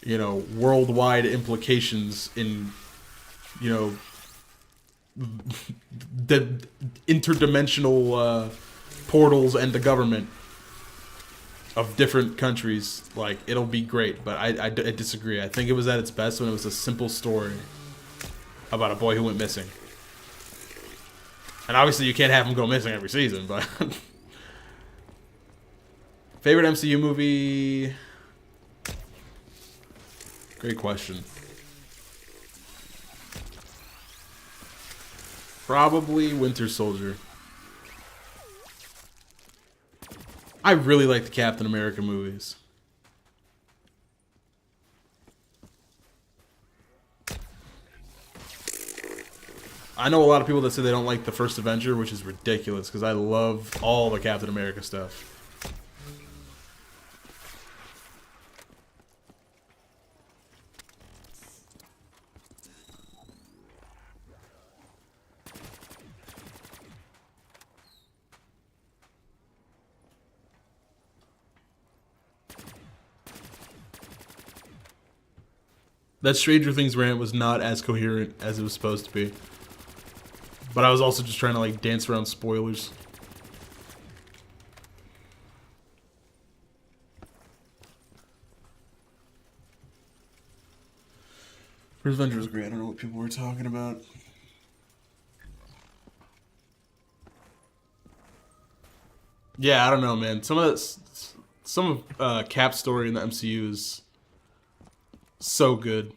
you know, worldwide implications in, you know, the interdimensional portals and the government of different countries, like, it'll be great. But I disagree. I think it was at its best when it was a simple story about a boy who went missing. And obviously you can't have him go missing every season, but favorite MCU movie? Great question. Probably Winter Soldier. I really like the Captain America movies. I know a lot of people that say they don't like the first Avenger, which is ridiculous because I love all the Captain America stuff. That Stranger Things rant was not as coherent as it was supposed to be. But I was also just trying to, like, dance around spoilers. First Avenger was great. I don't know what people were talking about. Yeah, I don't know, man. Some of Cap's story in the MCU is so good.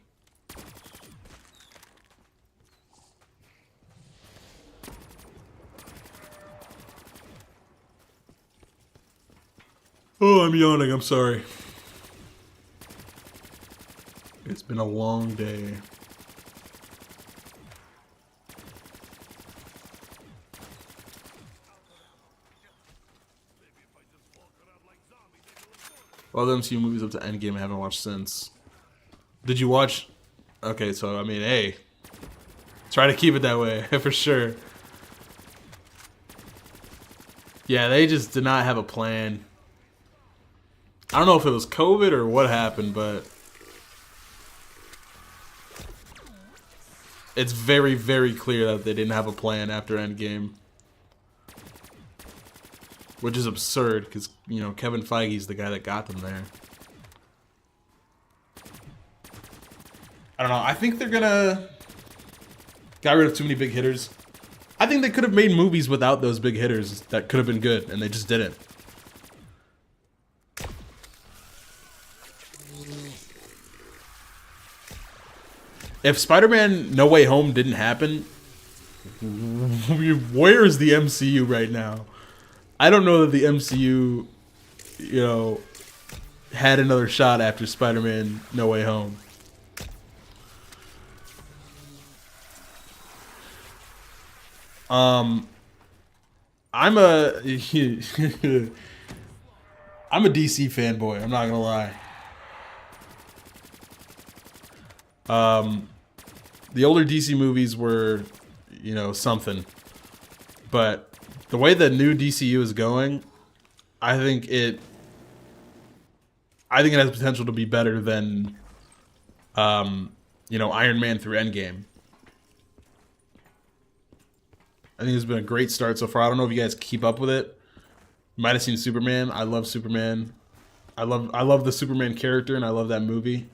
Oh, I'm yawning. I'm sorry. It's been a long day. All the MCU movies up to Endgame I haven't watched since. Did you watch? Okay, so I mean, hey, try to keep it that way for sure. Yeah, they just did not have a plan. I don't know if it was COVID or what happened, but it's very, very clear that they didn't have a plan after Endgame. which is absurd because, you know, Kevin Feige's the guy that got them there. I don't know. I think they're gonna got rid of too many big hitters. I think they could have made movies without those big hitters that could have been good, and they just didn't. If Spider-Man No Way Home didn't happen, where is the MCU right now? I don't know that the MCU, you know, had another shot after Spider-Man No Way Home. I'm a I'm a DC fanboy. I'm not gonna lie. The older DC movies were, you know, something, but the way the new DCU is going, I think it has potential to be better than, you know, Iron Man through Endgame. I think it's been a great start so far. I don't know if you guys keep up with it. You might have seen Superman. I love Superman. I love the Superman character, and I love that movie.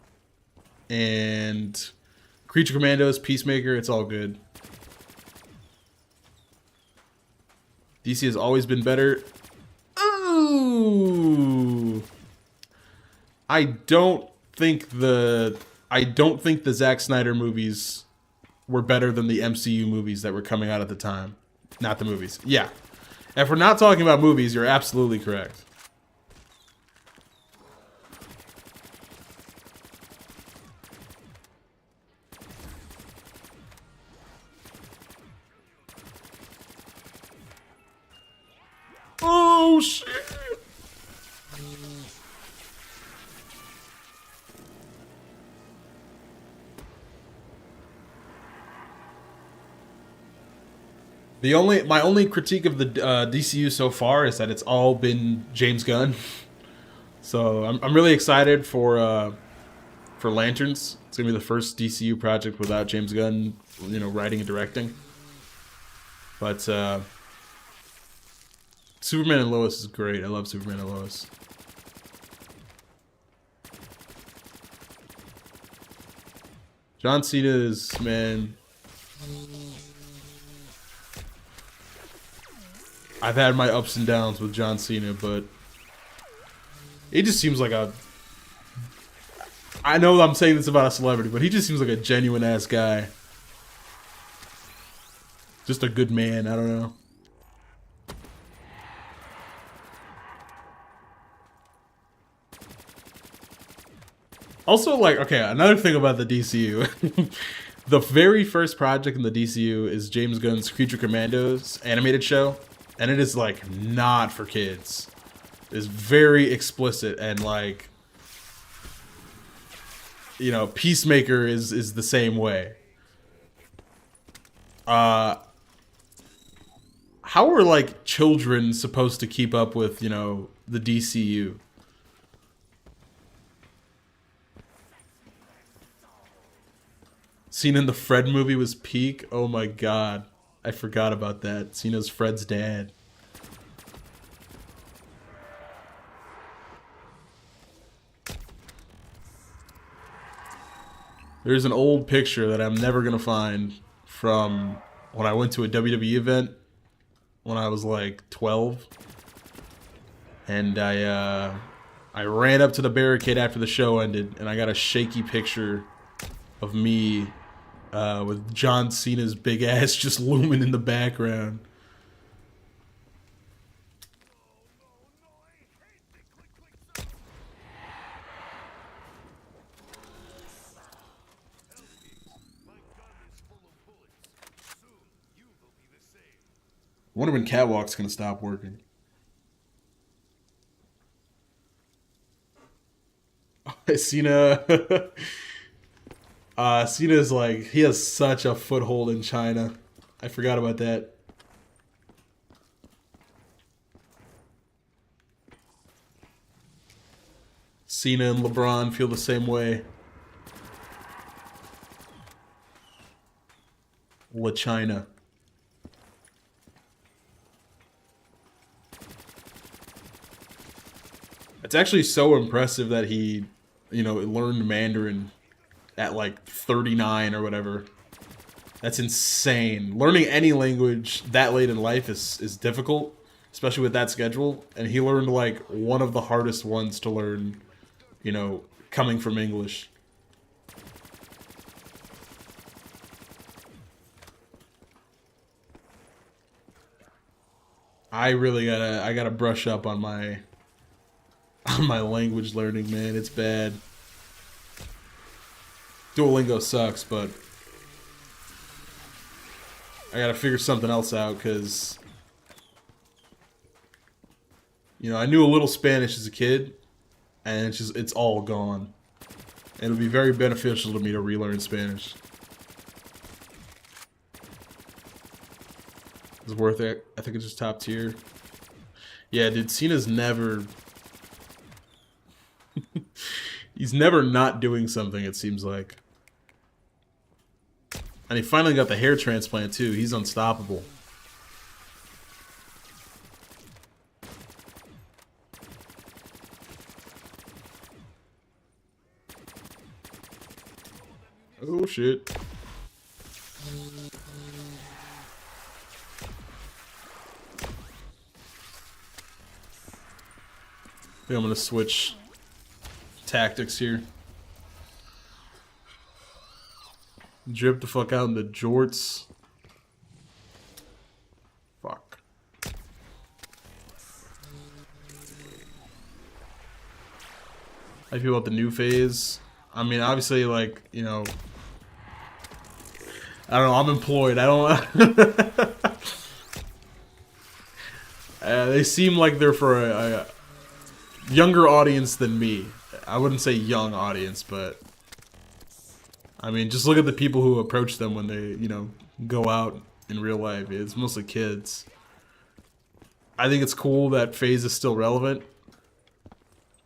And Creature Commandos, Peacemaker, it's all good. DC has always been better. Ooh. I don't think the Zack Snyder movies were better than the MCU movies that were coming out at the time. Not the movies. Yeah. If we're not talking about movies, you're absolutely correct. Oh, shit. My only critique of the DCU so far is that it's all been James Gunn. So I'm really excited for Lanterns. It's gonna be the first DCU project without James Gunn, you know, writing and directing. But Superman and Lois is great. I love Superman and Lois. John Cena is, man. I've had my ups and downs with John Cena, but he just seems like a... I know I'm saying this about a celebrity, but he just seems like a genuine ass guy. Just a good man, I don't know. Also, like, okay, another thing about the DCU. The very first project in the DCU is James Gunn's Creature Commandos animated show. And it is, like, not for kids. It's very explicit and, like, you know, Peacemaker is the same way. How are, like, children supposed to keep up with, you know, the DCU? Cena in the Fred movie was peak. Oh my god. I forgot about that. Cena's Fred's dad. There's an old picture that I'm never going to find from when I went to a WWE event when I was like 12. And I ran up to the barricade after the show ended, and I got a shaky picture of me with John Cena's big ass just looming in the background. I wonder when Catwalk's gonna stop working. Cena. Cena's like, he has such a foothold in China. I forgot about that. Cena and LeBron feel the same way. La China. It's actually so impressive that he, you know, learned Mandarin at like 39 or whatever. That's insane. Learning any language that late in life is difficult, especially with that schedule. And he learned like one of the hardest ones to learn, you know, coming from English. I gotta brush up on my language learning, man. It's bad. Duolingo sucks, but I gotta figure something else out because, you know, I knew a little Spanish as a kid, and it's all gone. And it'll be very beneficial to me to relearn Spanish. It's worth it. I think it's just top tier. Yeah, dude, Cena's never... He's never not doing something, it seems like. And he finally got the hair transplant, too. He's unstoppable. Oh, shit. I think I'm gonna switch tactics here. Drip the fuck out in the jorts. Fuck. How do you feel about the new phase? I mean, obviously, like, you know, I don't know, I'm employed. I don't they seem like they're for a younger audience than me. I wouldn't say young audience, but I mean, just look at the people who approach them when they, you know, go out in real life. It's mostly kids. I think it's cool that phase is still relevant,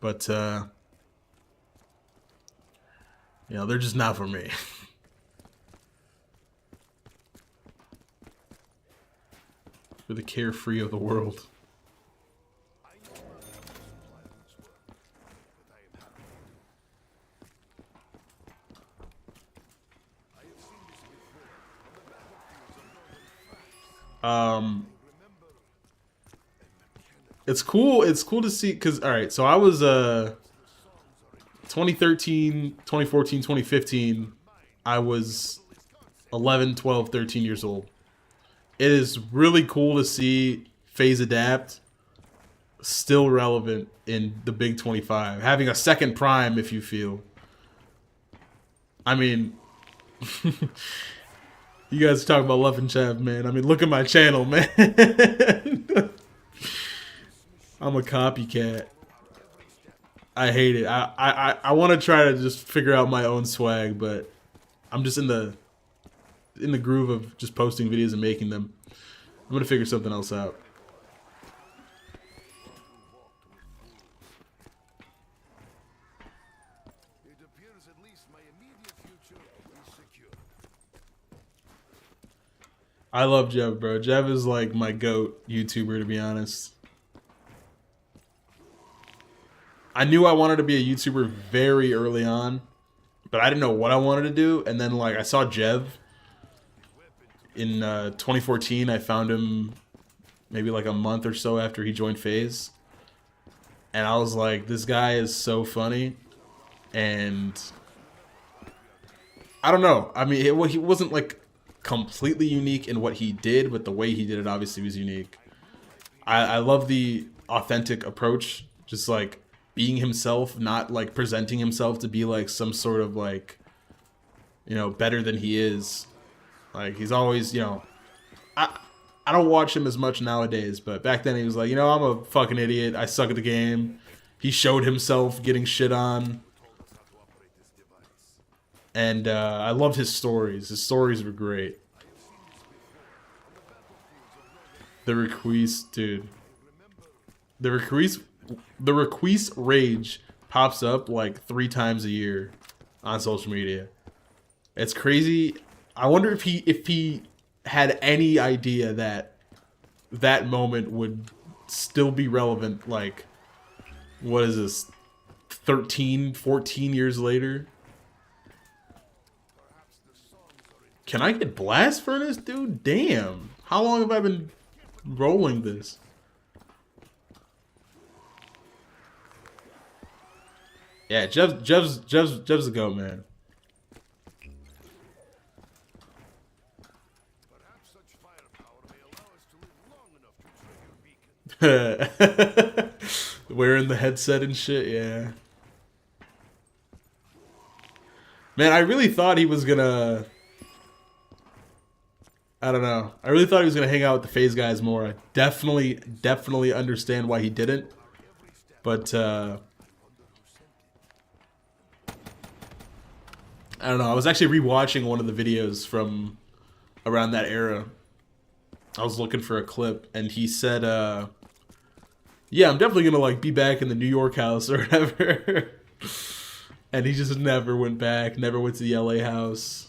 but you know, they're just not for me. For the carefree of the world. It's cool. It's cool to see because, all right, so I was 2013, 2014, 2015, I was 11, 12, 13 years old. It is really cool to see Phase Adapt still relevant in the Big 25, having a second prime, if you feel. I mean, you guys talk about Love and Chav, man. I mean, look at my channel, man. I'm a copycat. I hate it. I want to try to just figure out my own swag, but I'm just in the groove of just posting videos and making them. I'm gonna figure something else out. It appears at least my immediate future is secure. I love Jev, bro. Jev is like my GOAT YouTuber, to be honest. I knew I wanted to be a YouTuber very early on, but I didn't know what I wanted to do. And then, like, I saw Jev in 2014. I found him maybe like a month or so after he joined FaZe. And I was like, this guy is so funny. And I don't know. I mean, he wasn't like completely unique in what he did, but the way he did it obviously was unique. I love the authentic approach, just like being himself, not like presenting himself to be like some sort of like, you know, better than he is. Like, he's always, you know, I don't watch him as much nowadays, but back then he was like, you know, I'm a fucking idiot. I suck at the game. He showed himself getting shit on. And I loved his stories. His stories were great. The Requise, dude. The Requise rage pops up like 3 times a year on social media. It's crazy. I wonder if he had any idea that that moment would still be relevant, like, What is this? 13, 14 years later? Can I get blast furnace, dude? Damn. How long have I been rolling this? Yeah, Jev's a go, man. Perhaps such firepower may allow us to live long enough to trigger beacon. Wearing the headset and shit, yeah. Man, I really thought he was gonna... I don't know. I really thought he was gonna hang out with the FaZe guys more. I definitely understand why he didn't. But, I don't know. I was actually rewatching one of the videos from around that era. I was looking for a clip, and he said, yeah, I'm definitely gonna like be back in the New York house or whatever. And he just never went back, never went to the LA house.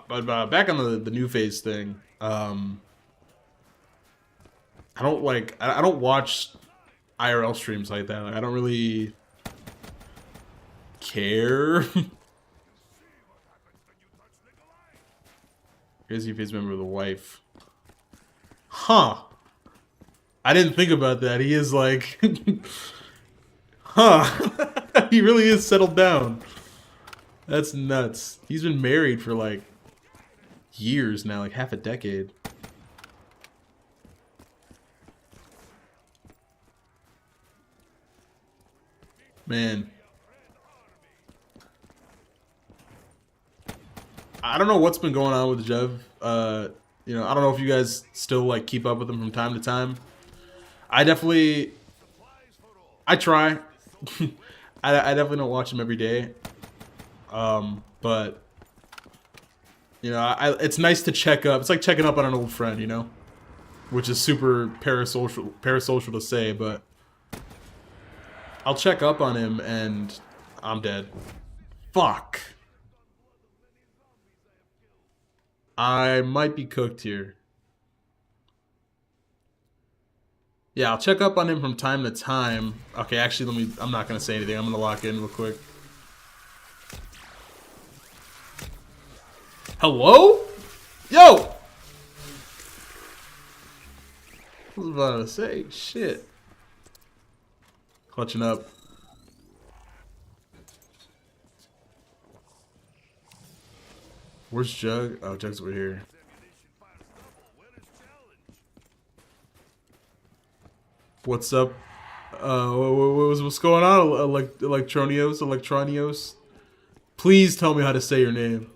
But back on the new phase thing, I don't like I don't watch IRL streams like that. Like, I don't really care. Crazy phase member of the wife. Huh. I didn't think about that. He is like huh. He really is settled down. That's nuts. He's been married for like years now, like half a decade. Man. I don't know what's been going on with Jev. You know, I don't know if you guys still like keep up with him from time to time. I definitely try. I definitely don't watch him every day. But you know, it's nice to check up. It's like checking up on an old friend, you know, which is super parasocial to say, but I'll check up on him and I'm dead. Fuck. I might be cooked here. Yeah, I'll check up on him from time to time. Okay, actually, I'm not gonna say anything. I'm gonna lock in real quick. Hello? Yo! I was about to say, shit. Clutching up. Where's Jug? Oh, Jug's over here. What's up? What's going on? Electronios? Please tell me how to say your name.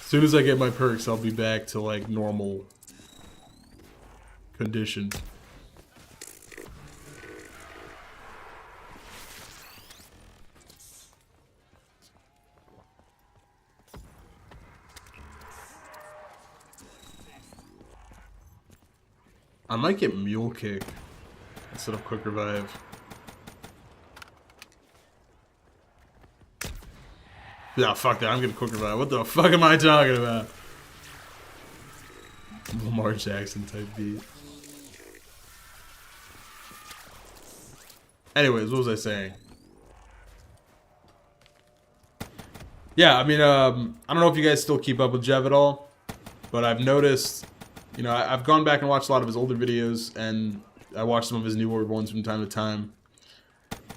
As soon as I get my perks, I'll be back to like normal condition. I might get Mule Kick instead of Quick Revive. Yeah, fuck that. I'm gonna Quick Revive. What the fuck am I talking about? Lamar Jackson type beat. Anyways, what was I saying? Yeah, I mean, I don't know if you guys still keep up with Jev at all, but I've noticed, you know, I've gone back and watched a lot of his older videos, and I watched some of his newer ones from time to time.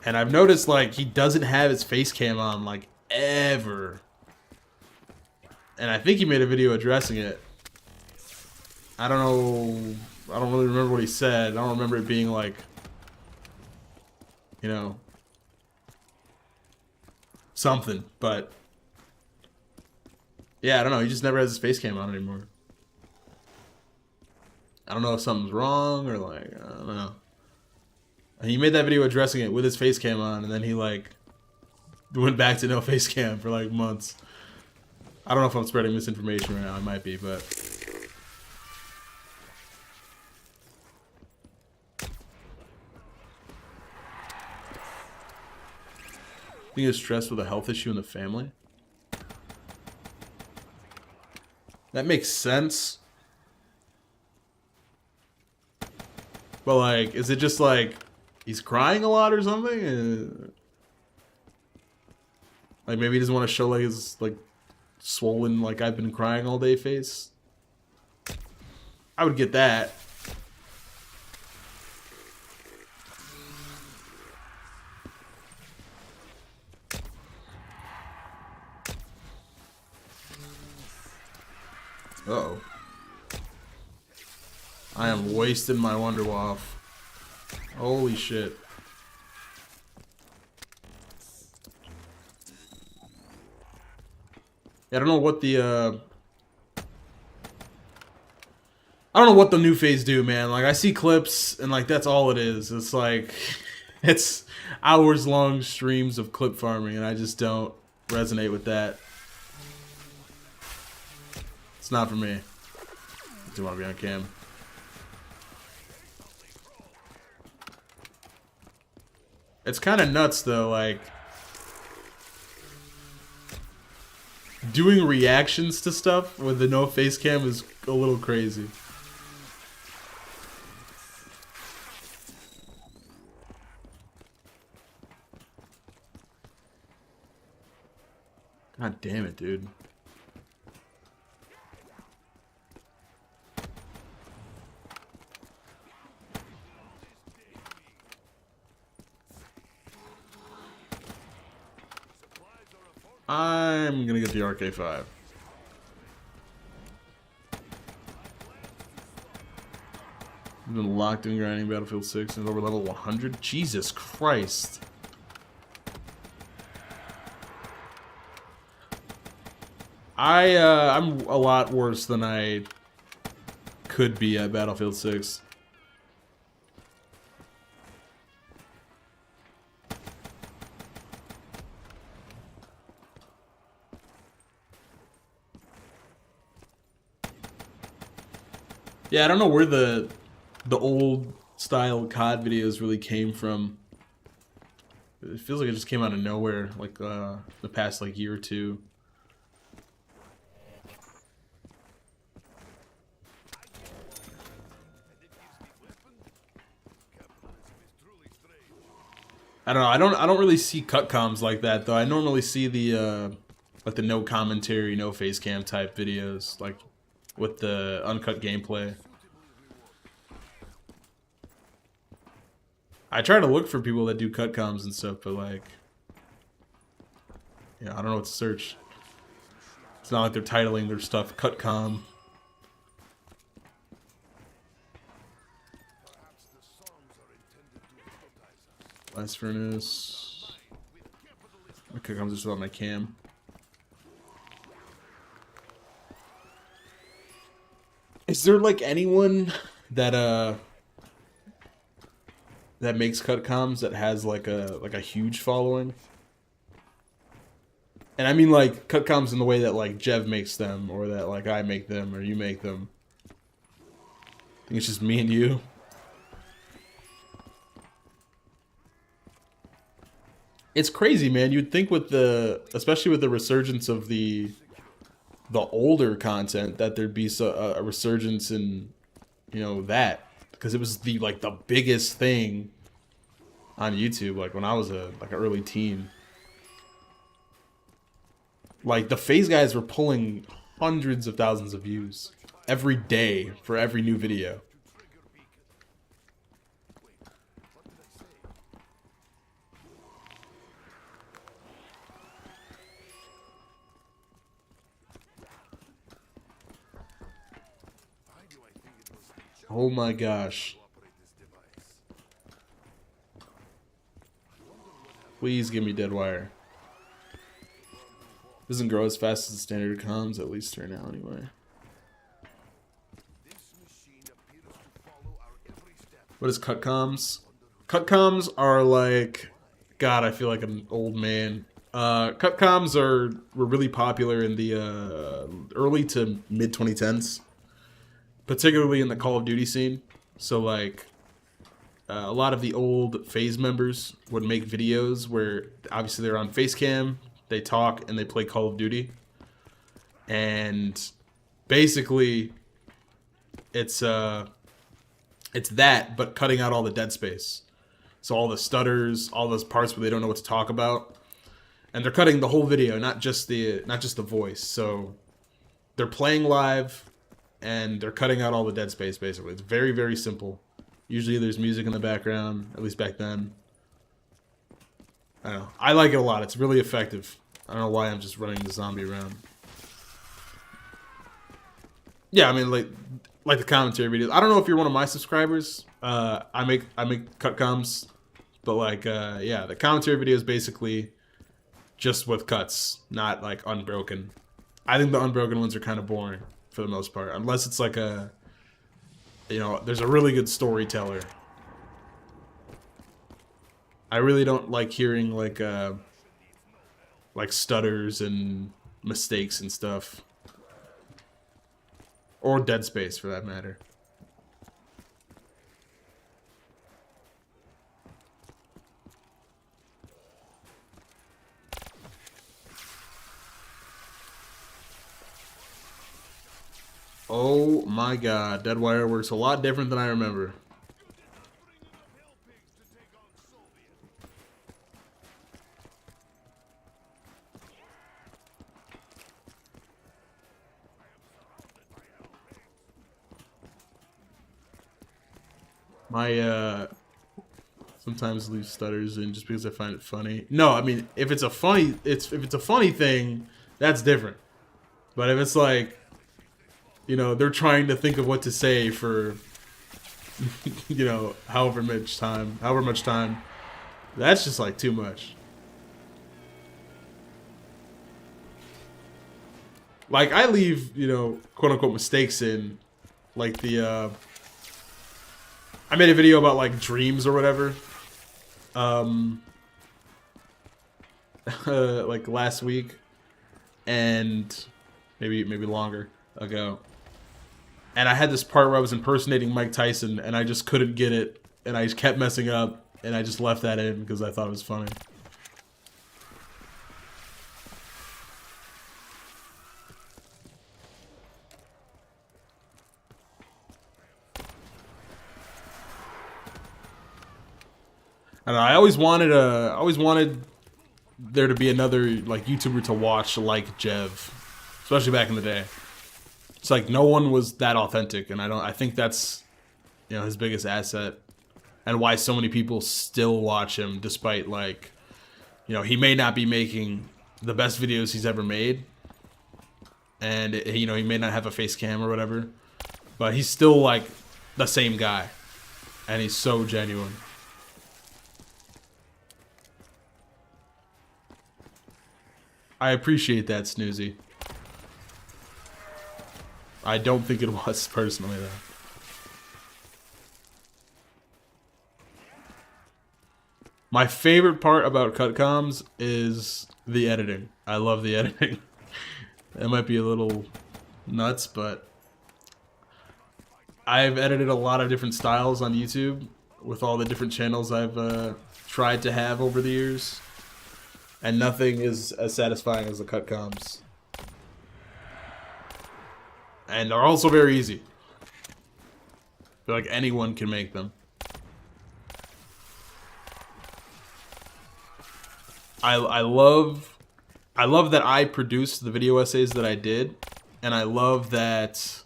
And I've noticed, like, he doesn't have his face cam on, like, ever. And I think he made a video addressing it. I don't know. I don't really remember what he said. I don't remember it being, like, you know, something. But, yeah, I don't know. He just never has his face cam on anymore. I don't know if something's wrong or, like, I don't know. And he made that video addressing it with his face cam on, and then he, like, We went back to no face cam for like months. I don't know if I'm spreading misinformation right now. I might be, but I think it's stressed with a health issue in the family. That makes sense. But like, is it just like he's crying a lot or something? Like maybe he doesn't want to show like his like swollen, like I've been crying all day face. I would get that. Uh-oh. I am wasting my Wonder Waff. Holy shit. Yeah, I don't know what the I don't know what the new phase do, man. Like I see clips and like that's all it is. It's like it's hours long streams of clip farming and I just don't resonate with that. It's not for me. I do want to be on cam. It's kind of nuts though, like doing reactions to stuff with the no face cam is a little crazy. God damn it, dude. I'm gonna get the RK5. I've been locked in grinding Battlefield 6 and over level 100. Jesus Christ. I'm a lot worse than I could be at Battlefield 6. Yeah, I don't know where the old style COD videos really came from. It feels like it just came out of nowhere, like the past like year or two. I don't know. I don't really see cut comms like that though. I normally see the like the no commentary, no face cam type videos, like with the uncut gameplay. I try to look for people that do cut comms and stuff, but like, yeah, I don't know what to search. It's not like they're titling their stuff cut com. Blast furnace. Okay, I'm just about my cam. Is there like anyone that that makes cut comms that has like a huge following? And I mean like cut comms in the way that like Jev makes them, or that like I make them, or you make them. I think it's just me and you. It's crazy, man. You'd think with especially with the resurgence of the older content, that there'd be a resurgence in, you know, that, because it was the biggest thing on YouTube, like when I was an early teen. Like the FaZe guys were pulling hundreds of thousands of views every day for every new video. Oh my gosh. Please give me dead wire. Doesn't grow as fast as the standard comms, at least right now anyway. What is cut comms? Cut comms are like, God, I feel like an old man. Cutcoms were really popular in the early to mid 2010s, particularly in the Call of Duty scene. So like a lot of the old FaZe members would make videos where obviously they're on Facecam, they talk, and they play Call of Duty. And basically, it's that, but cutting out all the dead space. So all the stutters, all those parts where they don't know what to talk about, and they're cutting the whole video, not just the voice. So they're playing live, and they're cutting out all the dead space. Basically, it's very, very simple. Usually, there's music in the background. At least back then. I don't know. I like it a lot. It's really effective. I don't know why I'm just running the zombie around. Yeah, I mean, like the commentary videos. I don't know if you're one of my subscribers. I make cutcoms, but like yeah, the commentary videos basically just with cuts, not like unbroken. I think the unbroken ones are kind of boring for the most part, unless it's like a, you know, there's a really good storyteller. I really don't like hearing like stutters and mistakes and stuff. Or Dead Space, for that matter. Oh my god, Deadwire works a lot different than I remember. My sometimes leave stutters in just because I find it funny. No, I mean if it's a funny thing, that's different. But if it's like, you know, they're trying to think of what to say for you know, however much time, that's just like too much. Like I leave, you know, quote unquote mistakes in, like the I made a video about like dreams or whatever. Like last week, and maybe longer ago. And I had this part where I was impersonating Mike Tyson, and I just couldn't get it, and I just kept messing up, and I just left that in because I thought it was funny. I don't know, I always wanted there to be another like YouTuber to watch like Jev, especially back in the day. It's like no one was that authentic, and I think that's, you know, his biggest asset, and why so many people still watch him despite, like, you know, he may not be making the best videos he's ever made, and you know, he may not have a face cam or whatever, but he's still like the same guy, and he's so genuine. I appreciate that, Snoozy. I don't think it was, personally, though. My favorite part about cutcoms is the editing. I love the editing. It might be a little nuts, but I've edited a lot of different styles on YouTube with all the different channels I've tried to have over the years. And nothing is as satisfying as the cutcoms. And they're also very easy. I feel like anyone can make them. I love that I produced the video essays that I did, and I love that,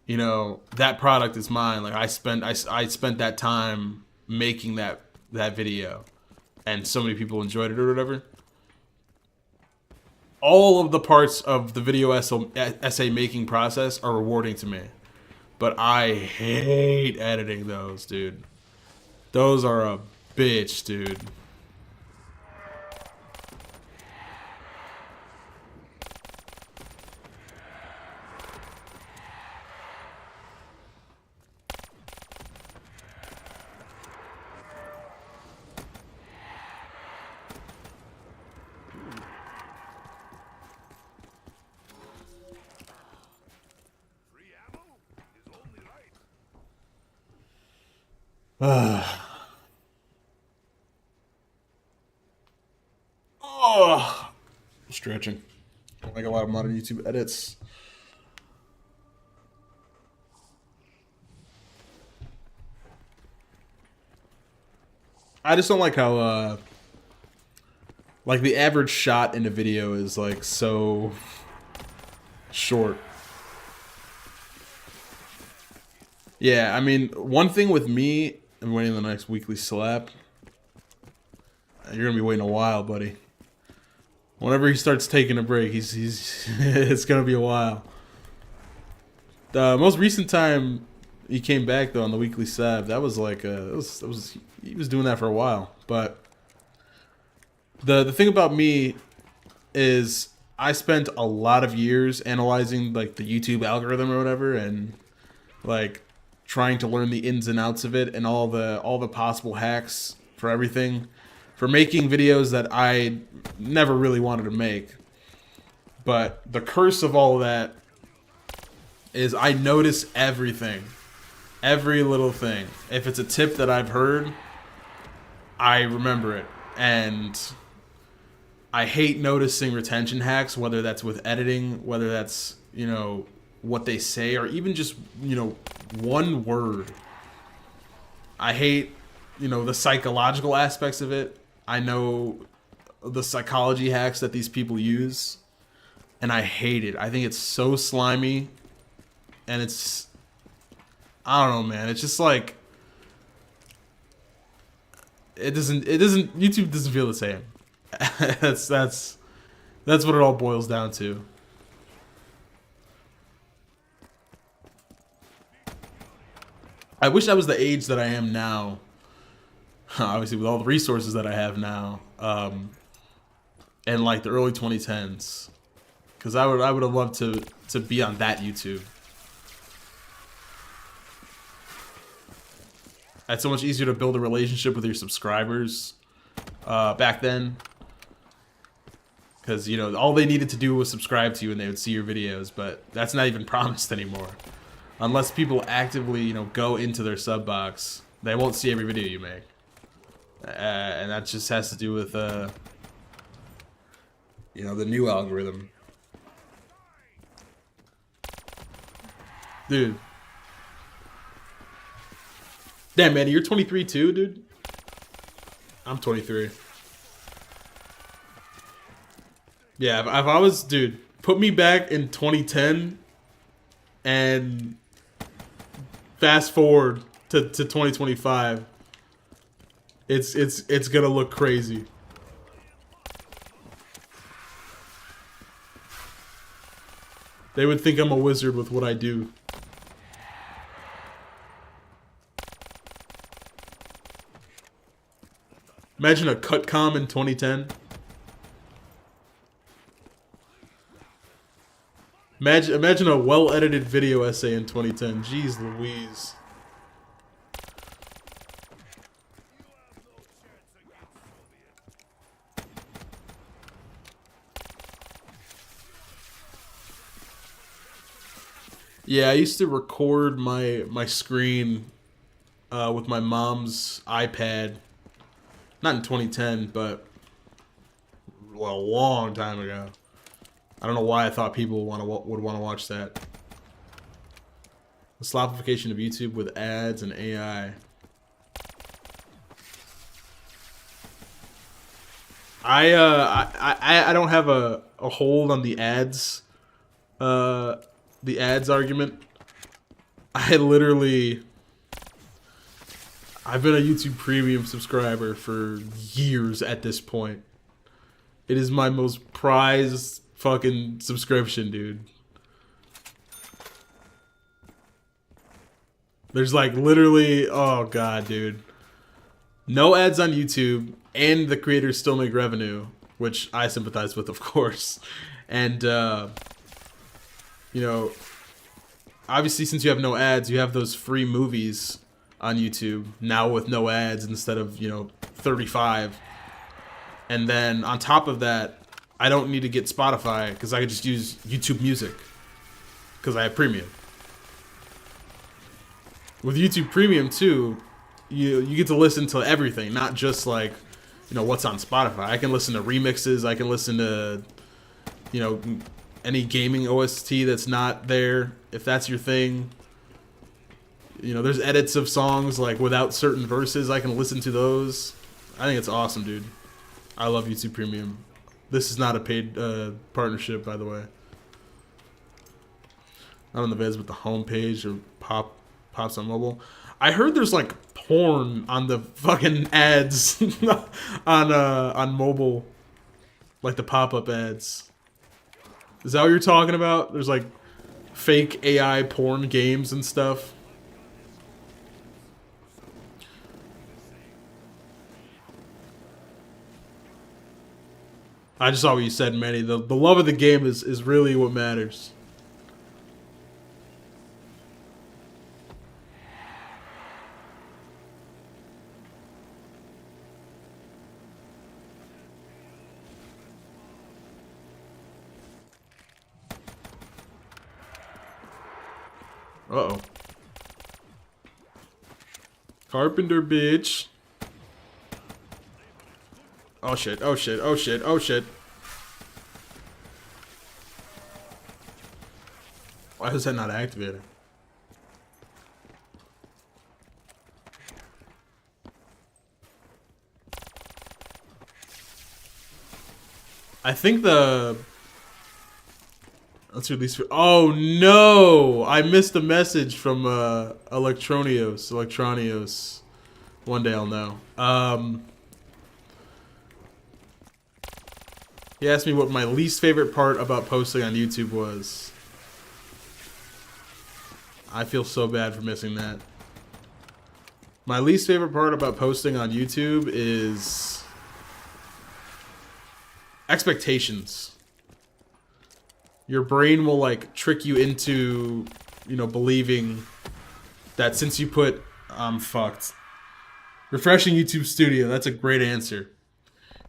you know, that product is mine. Like I spent that time making that video, and so many people enjoyed it or whatever. All of the parts of the video essay making process are rewarding to me, but I hate editing those, dude. Those are a bitch, dude. Free ammo is only right. Oh, stretching. Don't like a lot of modern YouTube edits. I just don't like how like the average shot in a video is like so short. Yeah, I mean, one thing with me, I'm waiting the next weekly slap. You're gonna be waiting a while, buddy. Whenever he starts taking a break, he's it's gonna be a while. The most recent time he came back though on the weekly slap, that was like he was doing that for a while. But the thing about me is I spent a lot of years analyzing like the YouTube algorithm or whatever, and like trying to learn the ins and outs of it and all the possible hacks for everything, for making videos that I never really wanted to make. But the curse of all of that is I notice everything, every little thing. If it's a tip that I've heard, I remember it. And I hate noticing retention hacks, whether that's with editing, whether that's, you know, what they say, or even just, you know, one word. I hate, you know, the psychological aspects of it. I know the psychology hacks that these people use, and I hate it. I think it's so slimy, and it's, I don't know, man. It's just like, YouTube doesn't feel the same. that's what it all boils down to. I wish I was the age that I am now. Obviously, with all the resources that I have now, and like the early 2010s, because I would have loved to be on that YouTube. It's so much easier to build a relationship with your subscribers back then, because, you know, all they needed to do was subscribe to you and they would see your videos. But that's not even promised anymore. Unless people actively, you know, go into their sub box, they won't see every video you make. And that just has to do with, you know, the new algorithm. Dude. Damn, man, you're 23 too, dude? I'm 23. Yeah, if I was, dude, put me back in 2010 and fast forward to 2025. It's gonna look crazy. They would think I'm a wizard with what I do. Imagine a cutcom in 2010. Imagine a well-edited video essay in 2010. Jeez Louise. Yeah, I used to record my screen with my mom's iPad. Not in 2010, but a long time ago. I don't know why I thought people would want to watch that. The slopification of YouTube with ads and AI. I don't have a hold on the ads. The ads argument. I've been a YouTube Premium subscriber for years at this point. It is my most prized fucking subscription, dude. There's like literally, oh god, dude. No ads on YouTube, and the creators still make revenue, which I sympathize with, of course. And, you know, obviously since you have no ads, you have those free movies on YouTube now with no ads instead of, you know, 35. And then on top of that, I don't need to get Spotify because I could just use YouTube Music because I have Premium. With YouTube Premium too, you get to listen to everything, not just like, you know, what's on Spotify. I can listen to remixes. I can listen to, you know, any gaming OST that's not there, if that's your thing. You know, there's edits of songs like without certain verses. I can listen to those. I think it's awesome, dude. I love YouTube Premium. This is not a paid partnership, by the way. Not on the vids, but the homepage or pops on mobile. I heard there's like porn on the fucking ads on mobile, like the pop-up ads. Is that what you're talking about? There's like fake AI porn games and stuff. I just saw what you said, Manny. The love of the game is really what matters. Uh-oh. Carpenter, bitch. Oh shit, oh shit, oh shit, oh shit. Why is that not activated? I think the... Let's release... Oh no! I missed a message from Electronios. One day I'll know. He asked me what my least favorite part about posting on YouTube was. I feel so bad for missing that. My least favorite part about posting on YouTube is expectations. Your brain will like trick you into, you know, believing that since you put, I'm fucked. Refreshing YouTube Studio, that's a great answer.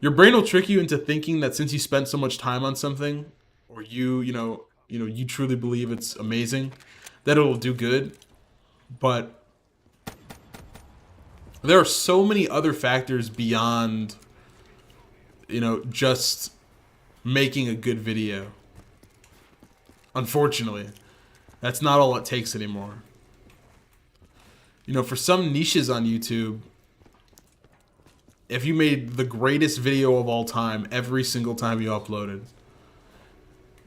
Your brain will trick you into thinking that since you spent so much time on something, or you truly believe it's amazing, that it'll do good. But there are so many other factors beyond, you know, just making a good video. Unfortunately, that's not all it takes anymore. You know, for some niches on YouTube, if you made the greatest video of all time every single time you uploaded,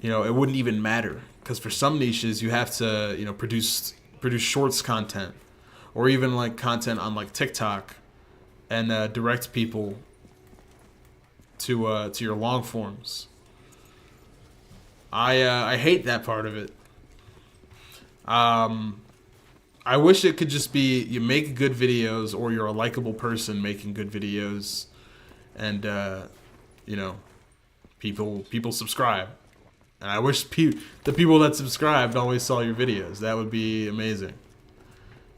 you know, it wouldn't even matter. Because for some niches, you have to, you know, produce shorts content, or even like content on like TikTok, and direct people to your long forms. I hate that part of it. I wish it could just be you make good videos, or you're a likable person making good videos, and you know, people subscribe. And I wish the people that subscribed always saw your videos. That would be amazing.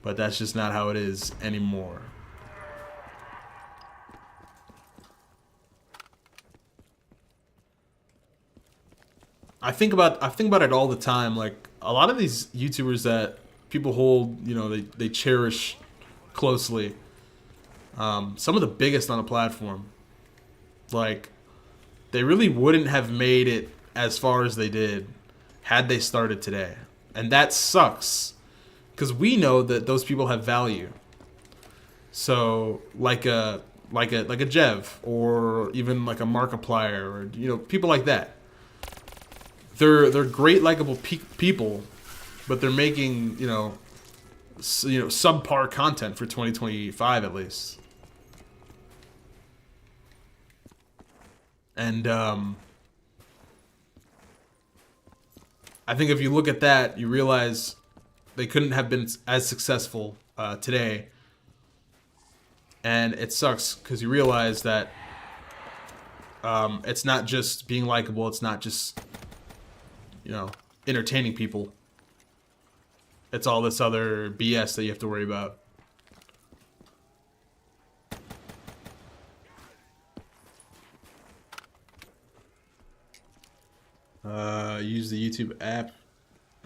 But that's just not how it is anymore. I think about it all the time. Like a lot of these YouTubers that people hold, you know, they cherish closely. Some of the biggest on the platform, like, they really wouldn't have made it as far as they did had they started today. And that sucks, because we know that those people have value. So like a Jev, or even like a Markiplier, or, you know, people like that. They're great, likable people, but they're making, you know, subpar content for 2025 at least. And I think if you look at that, you realize they couldn't have been as successful today. And it sucks, because you realize that it's not just being likable. It's not just, you know, entertaining people. It's all this other BS that you have to worry about. Use the YouTube app.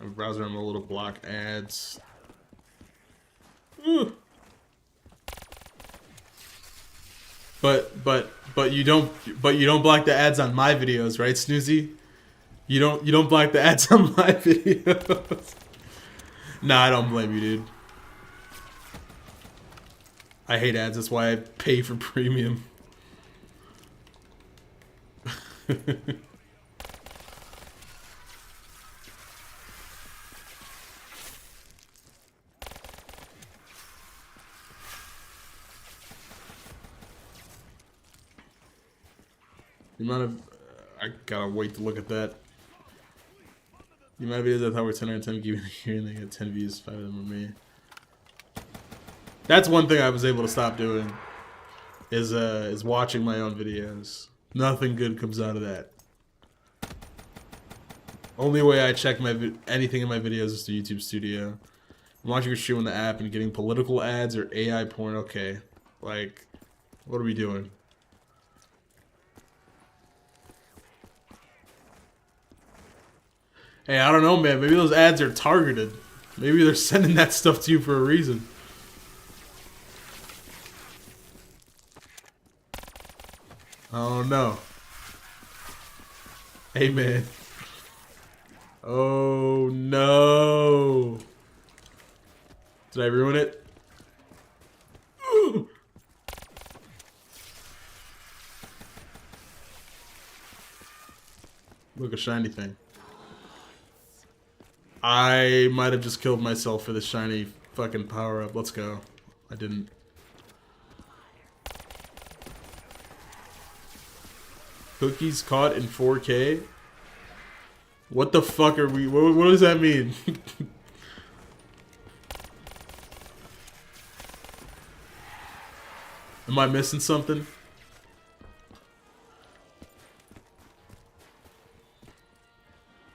Browser, I'm able to block ads. Ooh. But you don't block the ads on my videos, right, Snoozy? You don't block the ads on my videos. Nah, I don't blame you, dude. I hate ads. That's why I pay for premium. The amount of... I gotta wait to look at that. The amount of videos I thought were 10 out of 10 given here and they get 10 views, 5 of them were me. That's one thing I was able to stop doing. Is watching my own videos. Nothing good comes out of that. Only way I check anything in my videos is through YouTube Studio. I'm watching a stream on the app and getting political ads or AI porn. Okay, like, what are we doing? Hey, I don't know, man. Maybe those ads are targeted. Maybe they're sending that stuff to you for a reason. I don't know. Hey, man. Oh, no. Did I ruin it? Look, a shiny thing. I might have just killed myself for the shiny fucking power-up. Let's go. I didn't. Cookies caught in 4K? What the fuck are we... What does that mean? Am I missing something?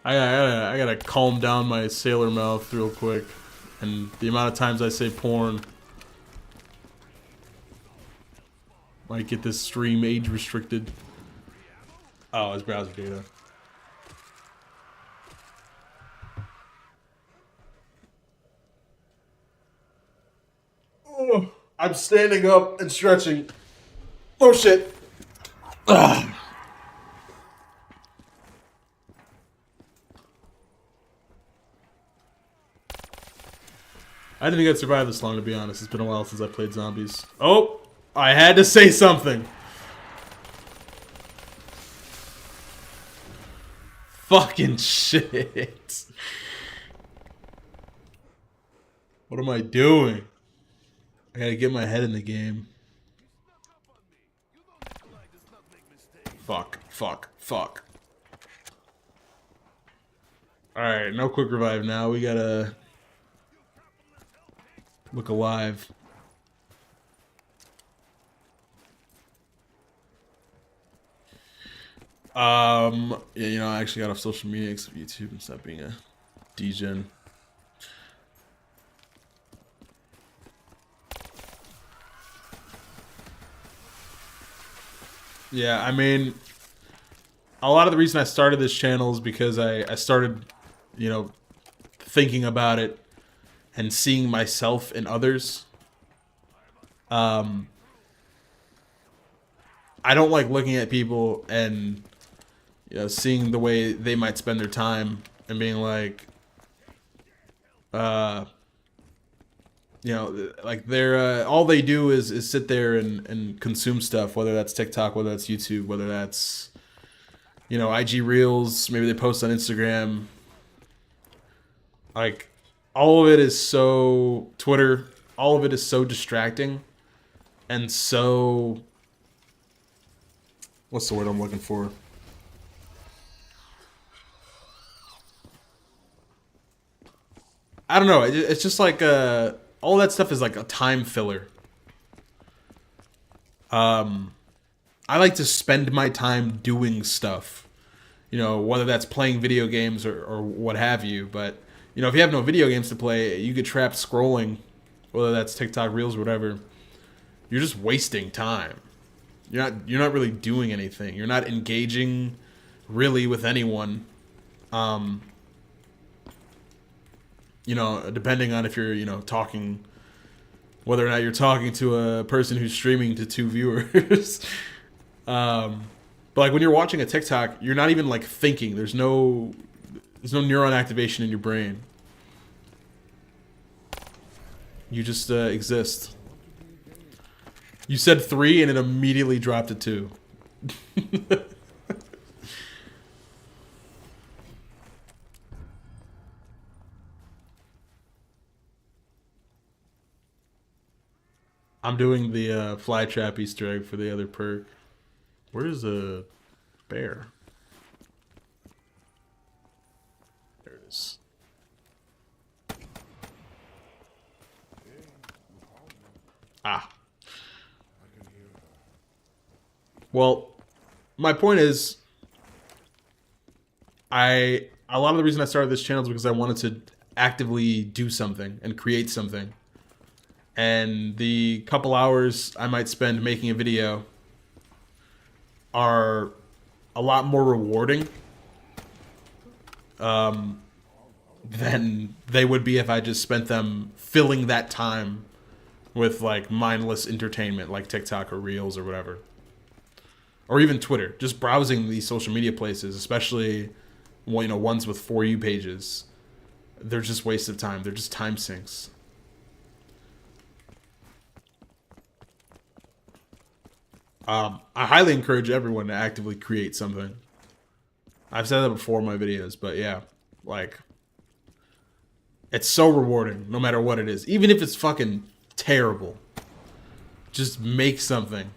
I gotta calm down my sailor mouth real quick. And the amount of times I say porn might get this stream age restricted. Oh, it's browser data. Oh, I'm standing up and stretching. Oh shit. Ugh. I didn't think I'd survive this long, to be honest. It's been a while since I played zombies. Oh, I had to say something. Fucking shit. What am I doing? I gotta get my head in the game. Fuck, fuck, fuck. Alright, no quick revive now. We gotta look alive. Yeah, you know, I actually got off social media except YouTube and stopped being a degen. Yeah, I mean, a lot of the reason I started this channel is because I started, you know, thinking about it and seeing myself in others. I don't like looking at people and, you know, seeing the way they might spend their time and being like, you know, like they're all they do is sit there and consume stuff, whether that's TikTok, whether that's YouTube, whether that's, you know, IG Reels, maybe they post on Instagram. Like, all of it is so Twitter, all of it is so distracting and so, what's the word I'm looking for? I don't know. It's just like all that stuff is like a time filler. I like to spend my time doing stuff, you know, whether that's playing video games or what have you. But, you know, if you have no video games to play, you get trapped scrolling, whether that's TikTok, Reels, whatever. You're just wasting time. You're not really doing anything. You're not engaging really with anyone. Um, you know, depending on if you're, you know, talking, whether or not you're talking to a person who's streaming to two viewers. But like when you're watching a TikTok, you're not even like thinking. There's no neuron activation in your brain. You just exist. You said 3 and it immediately dropped to 2. I'm doing the fly trap Easter egg for the other perk. Where's the bear? There it is. Ah. Well, my point is, a lot of the reason I started this channel is because I wanted to actively do something and create something. And the couple hours I might spend making a video are a lot more rewarding than they would be if I just spent them filling that time with like mindless entertainment like TikTok or Reels or whatever. Or even Twitter, just browsing these social media places, especially, well, you know, ones with For You pages. They're just waste of time. They're just time sinks. I highly encourage everyone to actively create something. I've said that before in my videos, but yeah, like, it's so rewarding no matter what it is. Even if it's fucking terrible, just make something.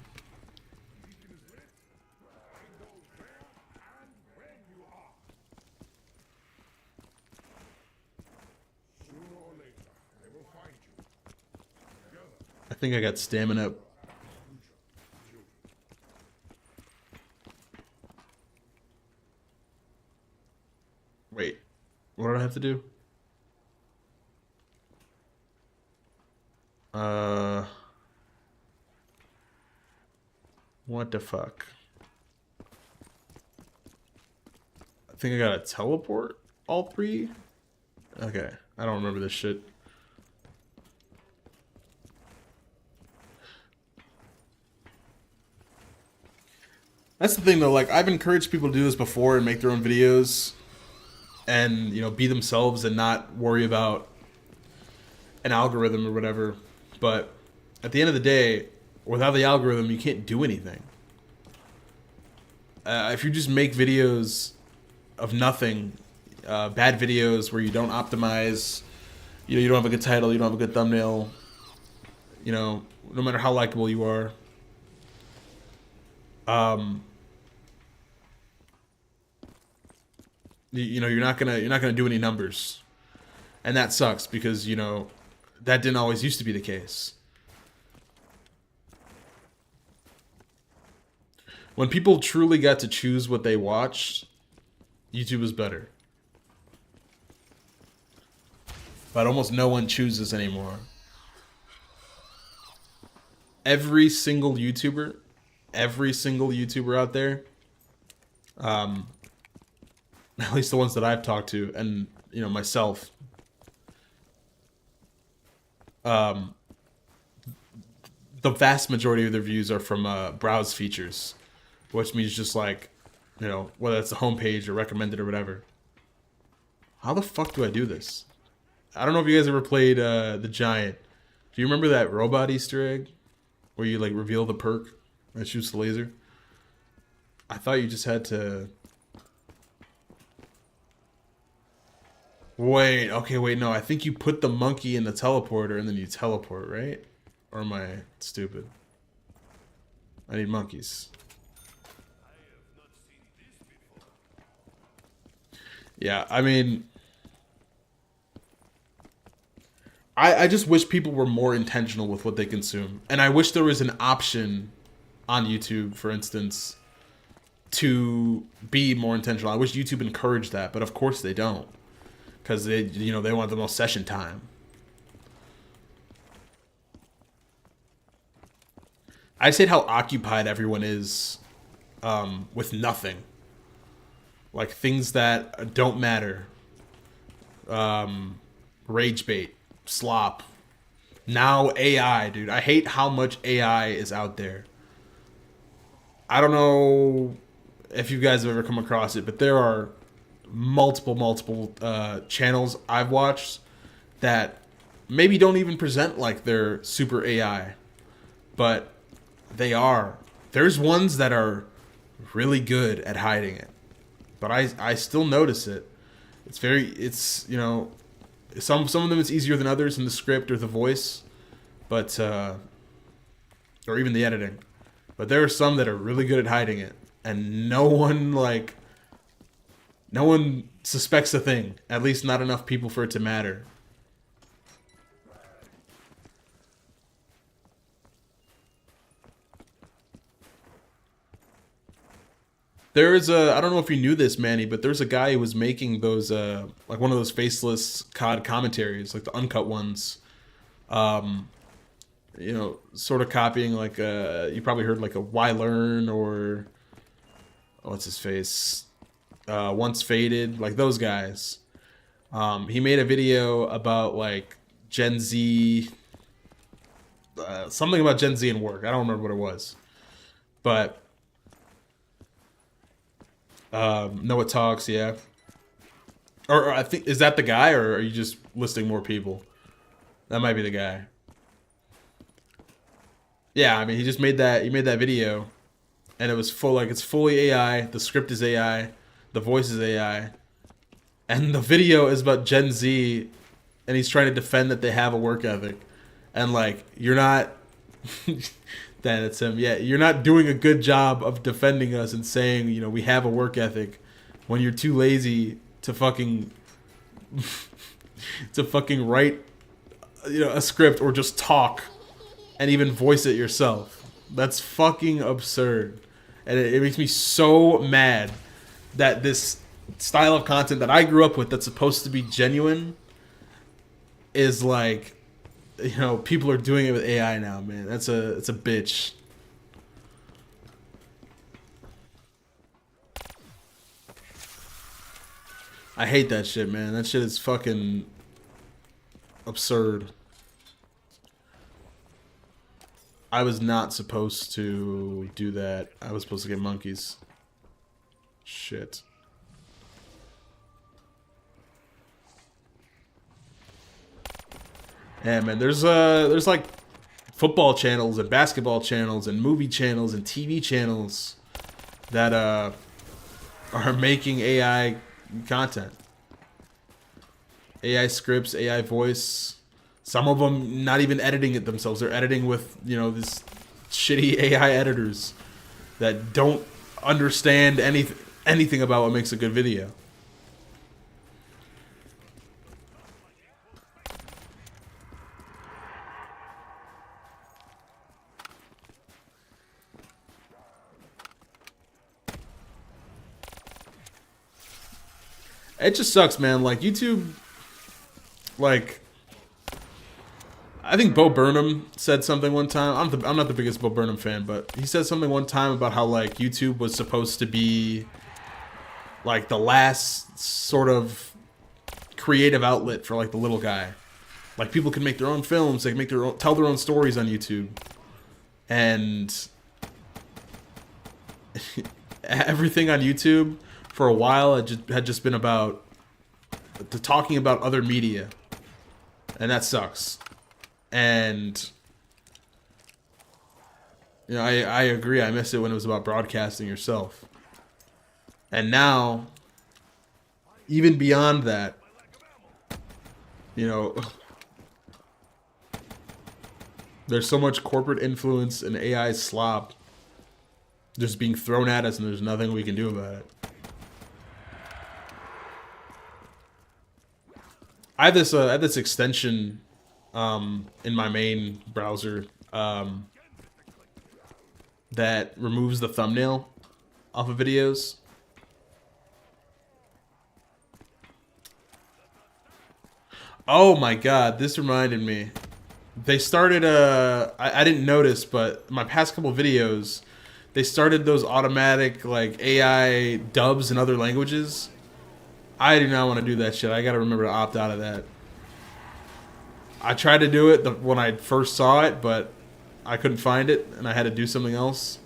I think I got stamina. Wait, what do I have to do? What the fuck? I think I gotta teleport all 3? Okay, I don't remember this shit. That's the thing though, like, I've encouraged people to do this before and make their own videos and, you know, be themselves and not worry about an algorithm or whatever. But at the end of the day, without the algorithm, you can't do anything. If you just make videos of nothing, bad videos where you don't optimize, you know, you don't have a good title, you don't have a good thumbnail, you know, no matter how likable you are, you know, you're not gonna do any numbers, and that sucks because, you know, that didn't always used to be the case. When people truly got to choose what they watched, YouTube was better. But almost no one chooses anymore. Every single YouTuber out there, at least the ones that I've talked to, and, you know, myself, the vast majority of their views are from browse features, which means just like, you know, whether it's the homepage or recommended or whatever. How the fuck do I do this? I don't know if you guys ever played The Giant. Do you remember that robot Easter egg where you like reveal the perk that shoots the laser? I thought you just had to... Wait, okay, wait, no. I think you put the monkey in the teleporter and then you teleport, right? Or am I stupid? I need monkeys. Yeah, I mean... I just wish people were more intentional with what they consume. And I wish there was an option on YouTube, for instance, to be more intentional. I wish YouTube encouraged that, but of course they don't. Because they, you know, they want the most session time. I just hate how occupied everyone is with nothing. like things that don't matter. Rage bait, slop. Now AI, dude. I hate how much AI is out there. I don't know if you guys have ever come across it, but there are multiple channels I've watched that maybe don't even present like they're super AI, but they are. There's ones that are really good at hiding it, but I still notice it. It's you know, some of them it's easier than others in the script or the voice, but or even the editing. But there are some that are really good at hiding it, and no one suspects a thing. At least not enough people for it to matter. There is I don't know if you knew this, Manny, but there's a guy who was making those, like one of those faceless COD commentaries, like the uncut ones. Um, you know, sort of copying like, you probably heard like a Why Learn or, what's his face? Once Faded, like those guys. He made a video about like Gen Z, something about Gen Z and work. I don't remember what it was, but Noah Talks, yeah. Or I think, is that the guy, or are you just listing more people? That might be the guy. Yeah, I mean, he just made that. He made that video, and it was full, like, it's fully AI. The script is AI, the voice is AI, and the video is about Gen Z, and he's trying to defend that they have a work ethic, and like, you're not. Then it's him. Yeah, you're not doing a good job of defending us and saying, you know, we have a work ethic, when you're too lazy to fucking write, you know, a script or just talk and even voice it yourself. That's fucking absurd. And it makes me so mad that this style of content that I grew up with that's supposed to be genuine is like, you know, people are doing it with AI now, man. It's a bitch. I hate that shit, man. That shit is fucking absurd. I was not supposed to do that. I was supposed to get monkeys. Shit. Yeah, man, there's like football channels and basketball channels and movie channels and TV channels that are making AI content. AI scripts, AI voice. Some of them not even editing it themselves. They're editing with, you know, this shitty AI editors that don't understand anything about what makes a good video. It just sucks, man. Like, YouTube, like, I think Bo Burnham said something one time. I'm not the biggest Bo Burnham fan, but he said something one time about how, like, YouTube was supposed to be, like, the last sort of creative outlet for, like, the little guy. Like, people can make their own films, they can make tell their own stories on YouTube. And everything on YouTube for a while had just been about talking about other media, and that sucks. And you know, I agree. I miss it when it was about broadcasting yourself. And now, even beyond that, you know, there's so much corporate influence and AI slop just being thrown at us, and there's nothing we can do about it. I have this extension in my main browser that removes the thumbnail off of videos. Oh my god, this reminded me. They started I didn't notice, but my past couple videos, they started those automatic like AI dubs in other languages. I do not want to do that shit. I gotta remember to opt out of that. I tried to do it when I first saw it, but I couldn't find it, and I had to do something else.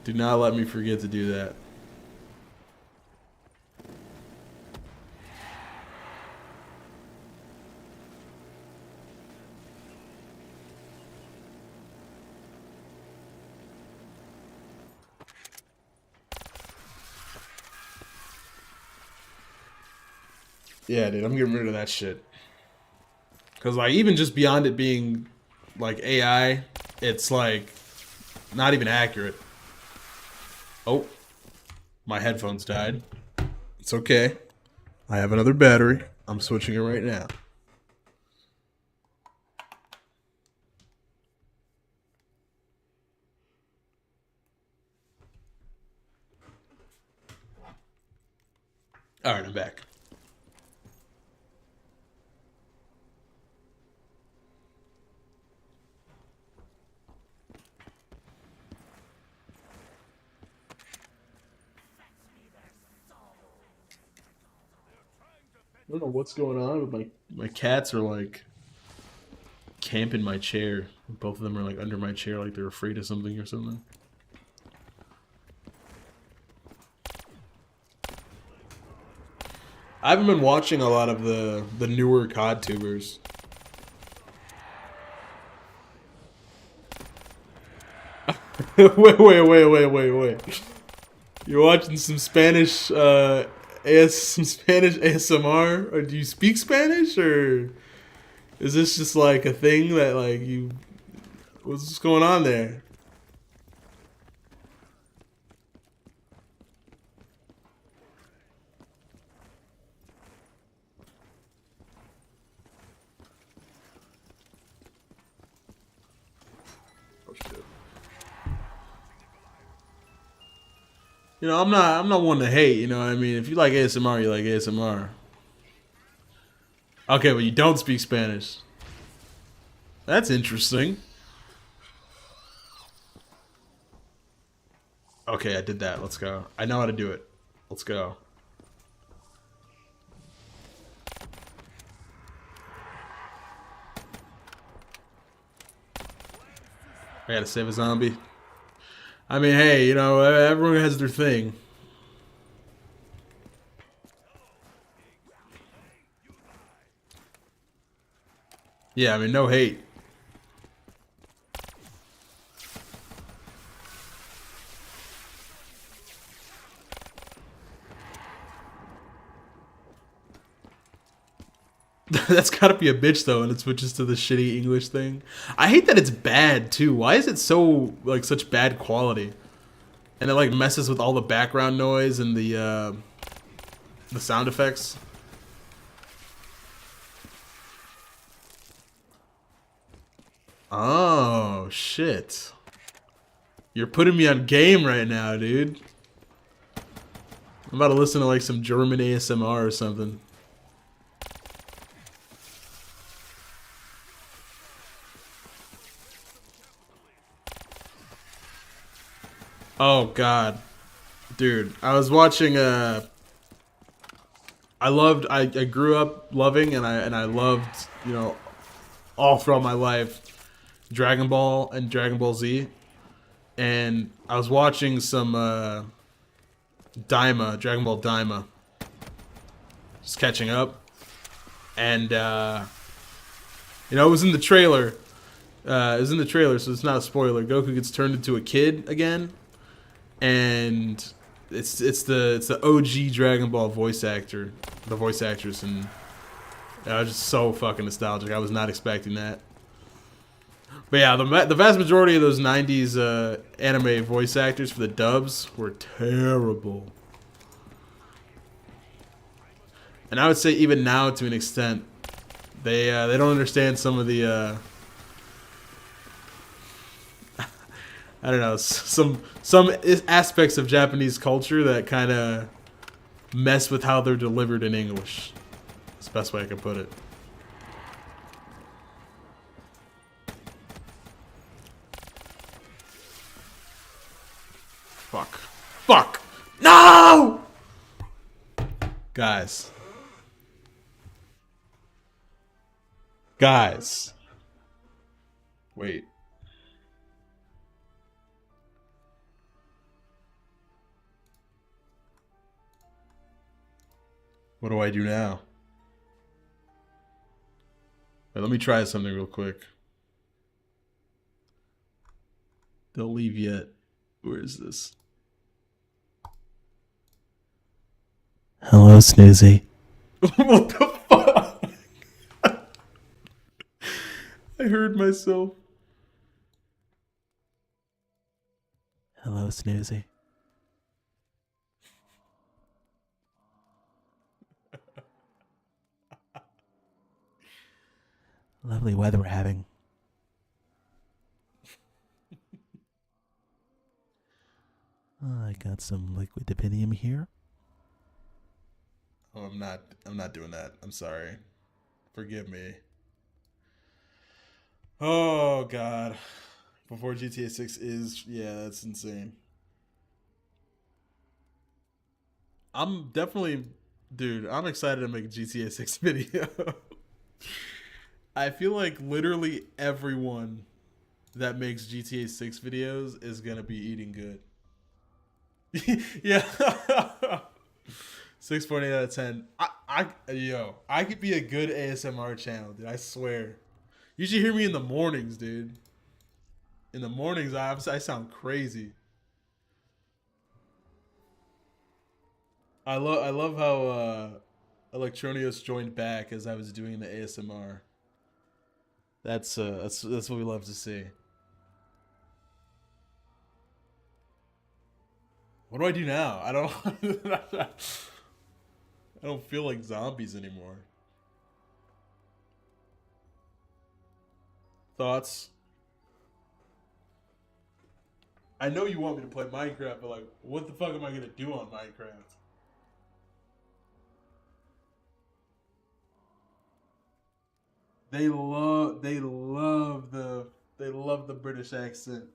Do not let me forget to do that. Yeah, dude, I'm getting rid of that shit. Because, like, even just beyond it being, like, AI, it's, like, not even accurate. Oh, my headphones died. It's okay. I have another battery. I'm switching it right now. Alright, I'm back. I don't know what's going on, but my cats are like camping my chair. Both of them are like under my chair, like they're afraid of something or something. I haven't been watching a lot of the newer COD tubers. wait. You're watching some Spanish some Spanish ASMR, or do you speak Spanish, or is this just like a thing that like you? What's going on there? Oh shit. You know, I'm not one to hate. You know what I mean? If you like ASMR, you like ASMR. Okay, but you don't speak Spanish. That's interesting. Okay, I did that. Let's go. I know how to do it. Let's go. I gotta save a zombie. I mean, hey, you know, everyone has their thing. Yeah, I mean, no hate. That's gotta be a bitch though, and it switches to the shitty English thing. I hate that it's bad too. Why is it so like such bad quality? And it like messes with all the background noise and the sound effects. Oh shit! You're putting me on game right now, dude. I'm about to listen to like some German ASMR or something. Oh god. Dude, I was watching I grew up loving and I loved, you know, all throughout my life Dragon Ball and Dragon Ball Z. And I was watching some Daima, Dragon Ball Daima. Just catching up. And you know, it was in the trailer. It was in the trailer, so it's not a spoiler. Goku gets turned into a kid again. And it's the OG Dragon Ball voice actor, the voice actress, and I was just so fucking nostalgic. I was not expecting that. But yeah, the vast majority of those '90s anime voice actors for the dubs were terrible, and I would say even now to an extent, they don't understand some of the. I don't know, some aspects of Japanese culture that kind of mess with how they're delivered in English. That's the best way I can put it. Guys. Guys. Wait. What do I do now? Wait, let me try something real quick. Don't leave yet. Where is this? Hello, Snoozy. What the fuck? I heard myself. Hello, Snoozy. Lovely weather we're having. I got some liquid Divinium here. Oh, I'm not doing that. I'm sorry. Forgive me. Oh god. Before GTA 6 is, yeah, that's insane. I'm definitely, dude, I'm excited to make a GTA 6 video. I feel like literally everyone that makes GTA 6 videos is gonna be eating good. Yeah. 6.8 out of 10. I could be a good ASMR channel, dude. I swear. You should hear me in the mornings, dude. In the mornings, I sound crazy. I love how Electronios joined back as I was doing the ASMR. That's what we love to see. What do I do now? I don't I don't feel like zombies anymore. Thoughts? I know you want me to play Minecraft, but like, what the fuck am I gonna do on Minecraft? They love the British accent.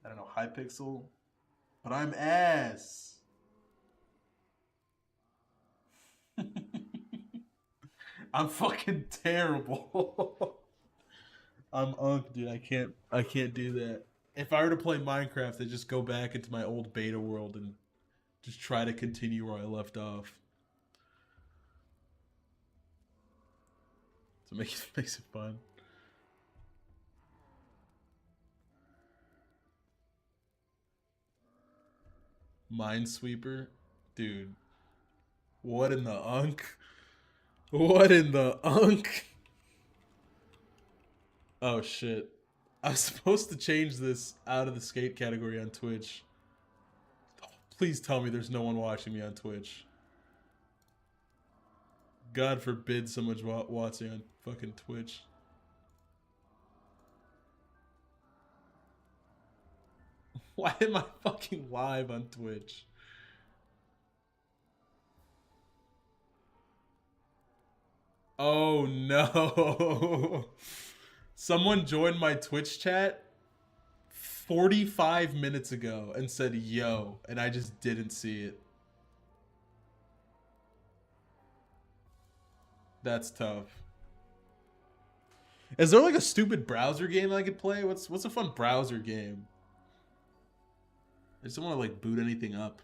I don't know, Hypixel, but I'm ass. I'm fucking terrible. I'm unk, dude. I can't do that. If I were to play Minecraft, I'd just go back into my old beta world and just try to continue where I left off. So makes it fun. Minesweeper, dude. What in the unk? What in the unk? Oh shit. I was supposed to change this out of the skate category on Twitch. Please tell me there's no one watching me on Twitch. God forbid someone's watching on fucking Twitch. Why am I fucking live on Twitch? Oh no. Someone joined my Twitch chat 45 minutes ago and said yo, and I just didn't see it. That's tough. Is there like a stupid browser game I could play? What's a fun browser game? I just don't want to like boot anything up.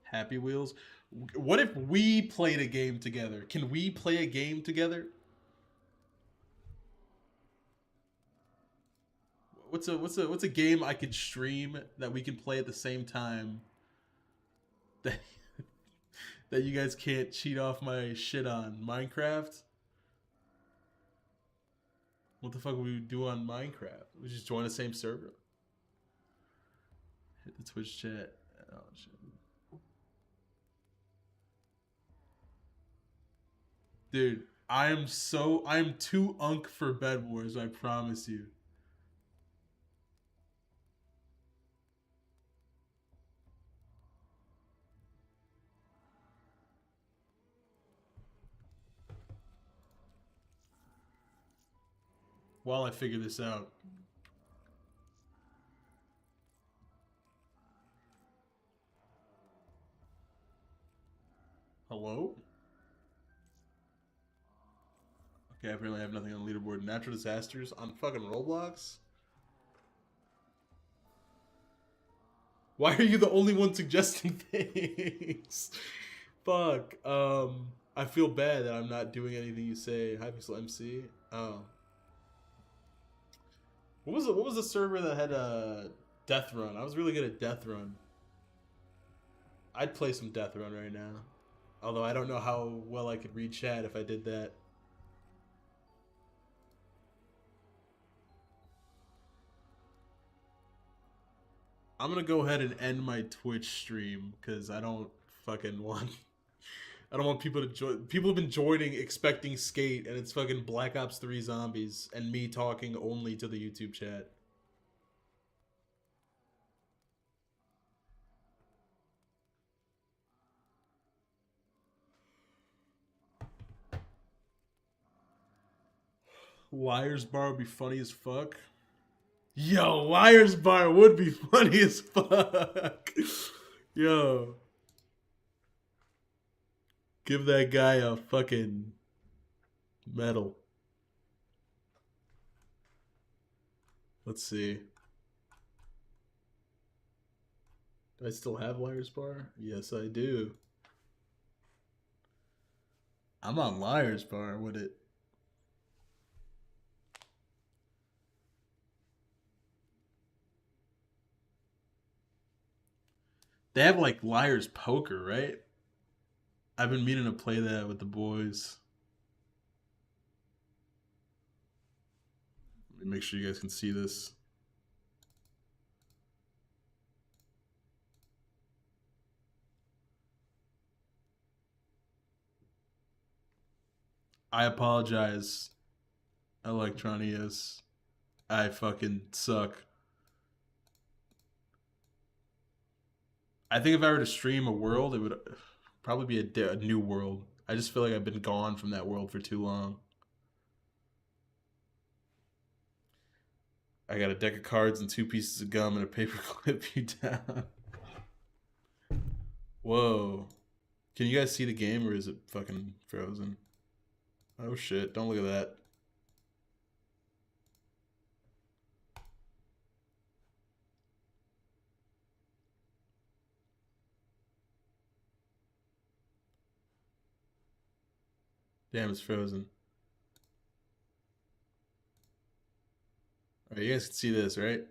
Happy Wheels. What if we played a game together? Can we play a game together? What's a game I could stream that we can play at the same time that that you guys can't cheat off my shit on? Minecraft? What the fuck would we do on Minecraft? We just join the same server? Hit the Twitch chat. Oh shit. Dude, I'm too unk for Bed Wars, I promise you. while I figure this out. Hello? Okay, apparently I have nothing on the leaderboard. Natural disasters on fucking Roblox? Why are you the only one suggesting things? Fuck. I feel bad that I'm not doing anything you say. Hypixel MC. Oh. What was the server that had a Death Run? I was really good at Death Run. I'd play some Death Run right now. Although I don't know how well I could read chat if I did that. I'm gonna go ahead and end my Twitch stream because I don't fucking want. I don't want people to join. People have been joining expecting Skate, and it's fucking Black Ops 3 zombies, and me talking only to the YouTube chat. Liar's Bar would be funny as fuck. Yo, Liar's Bar would be funny as fuck. Yo. Give that guy a fucking medal. Let's see. Do I still have Liar's Bar? Yes, I do. I'm on Liar's Bar with it. They have like Liar's Poker, right? I've been meaning to play that with the boys. Let me make sure you guys can see this. I apologize, Electronius. I fucking suck. I think if I were to stream a world, it would probably be a new world. I just feel like I've been gone from that world for too long. I got a deck of cards and 2 pieces of gum and a paper clip you down. Whoa. Can you guys see the game or is it fucking frozen? Oh shit, don't look at that. Damn, it's frozen. Alright, you guys can see this, right?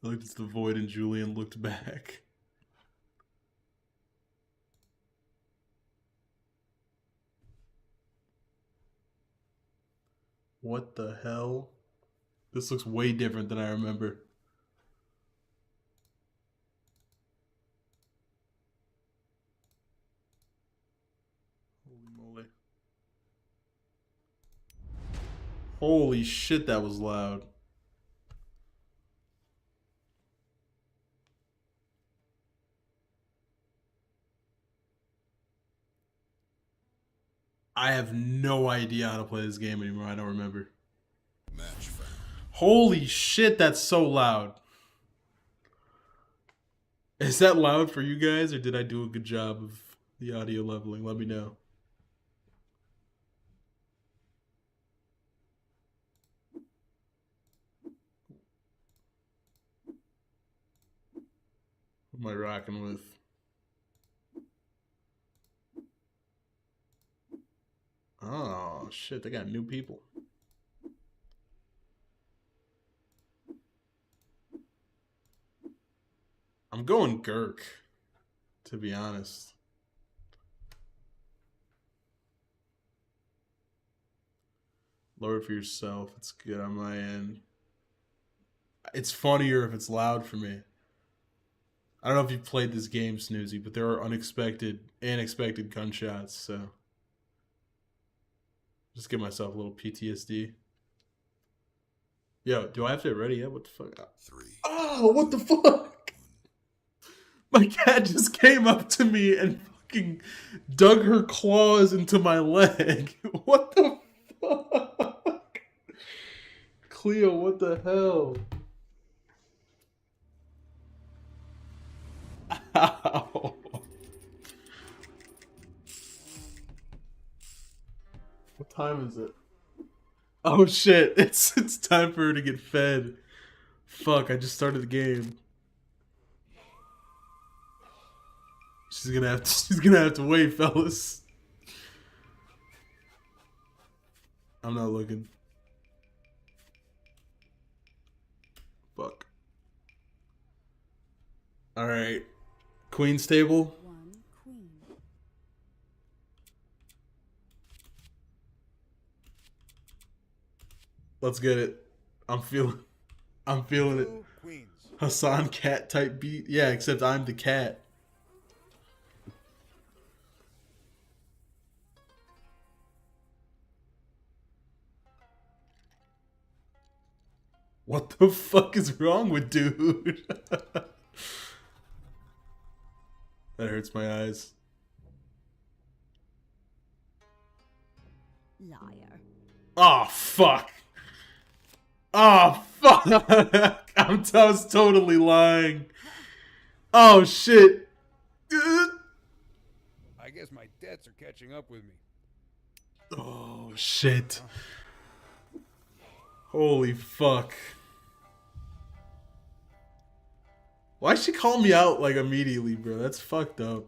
I looked at the void and Julian looked back. What the hell? This looks way different than I remember. Holy moly. Holy shit, that was loud. I have no idea how to play this game anymore. I don't remember. Match found. Holy shit, that's so loud. Is that loud for you guys, or did I do a good job of the audio leveling? Let me know. What am I rocking with? Oh, shit, they got new people. I'm going Gurk, to be honest. Lower it for yourself. It's good on my end. It's funnier if it's loud for me. I don't know if you've played this game, Snoozy, but there are unexpected gunshots, so just give myself a little PTSD. Yo, do I have to get ready yet? What the fuck? 3. Oh, what the fuck? My cat just came up to me and fucking dug her claws into my leg. What the fuck? Cleo, what the hell? Ow. What time is it? Oh shit, it's time for her to get fed. Fuck, I just started the game. She's gonna have to wait, fellas. I'm not looking. Fuck. Alright. Queen's table. One queen. Let's get it. I'm feeling it. Two queens. Hassan cat type beat. Yeah, except I'm the cat. What the fuck is wrong with dude? That hurts my eyes. Liar. Oh fuck. Oh fuck. I was totally lying. Oh shit. I guess my debts are catching up with me. Oh shit. Holy fuck. Why'd she call me out like immediately, bro? That's fucked up.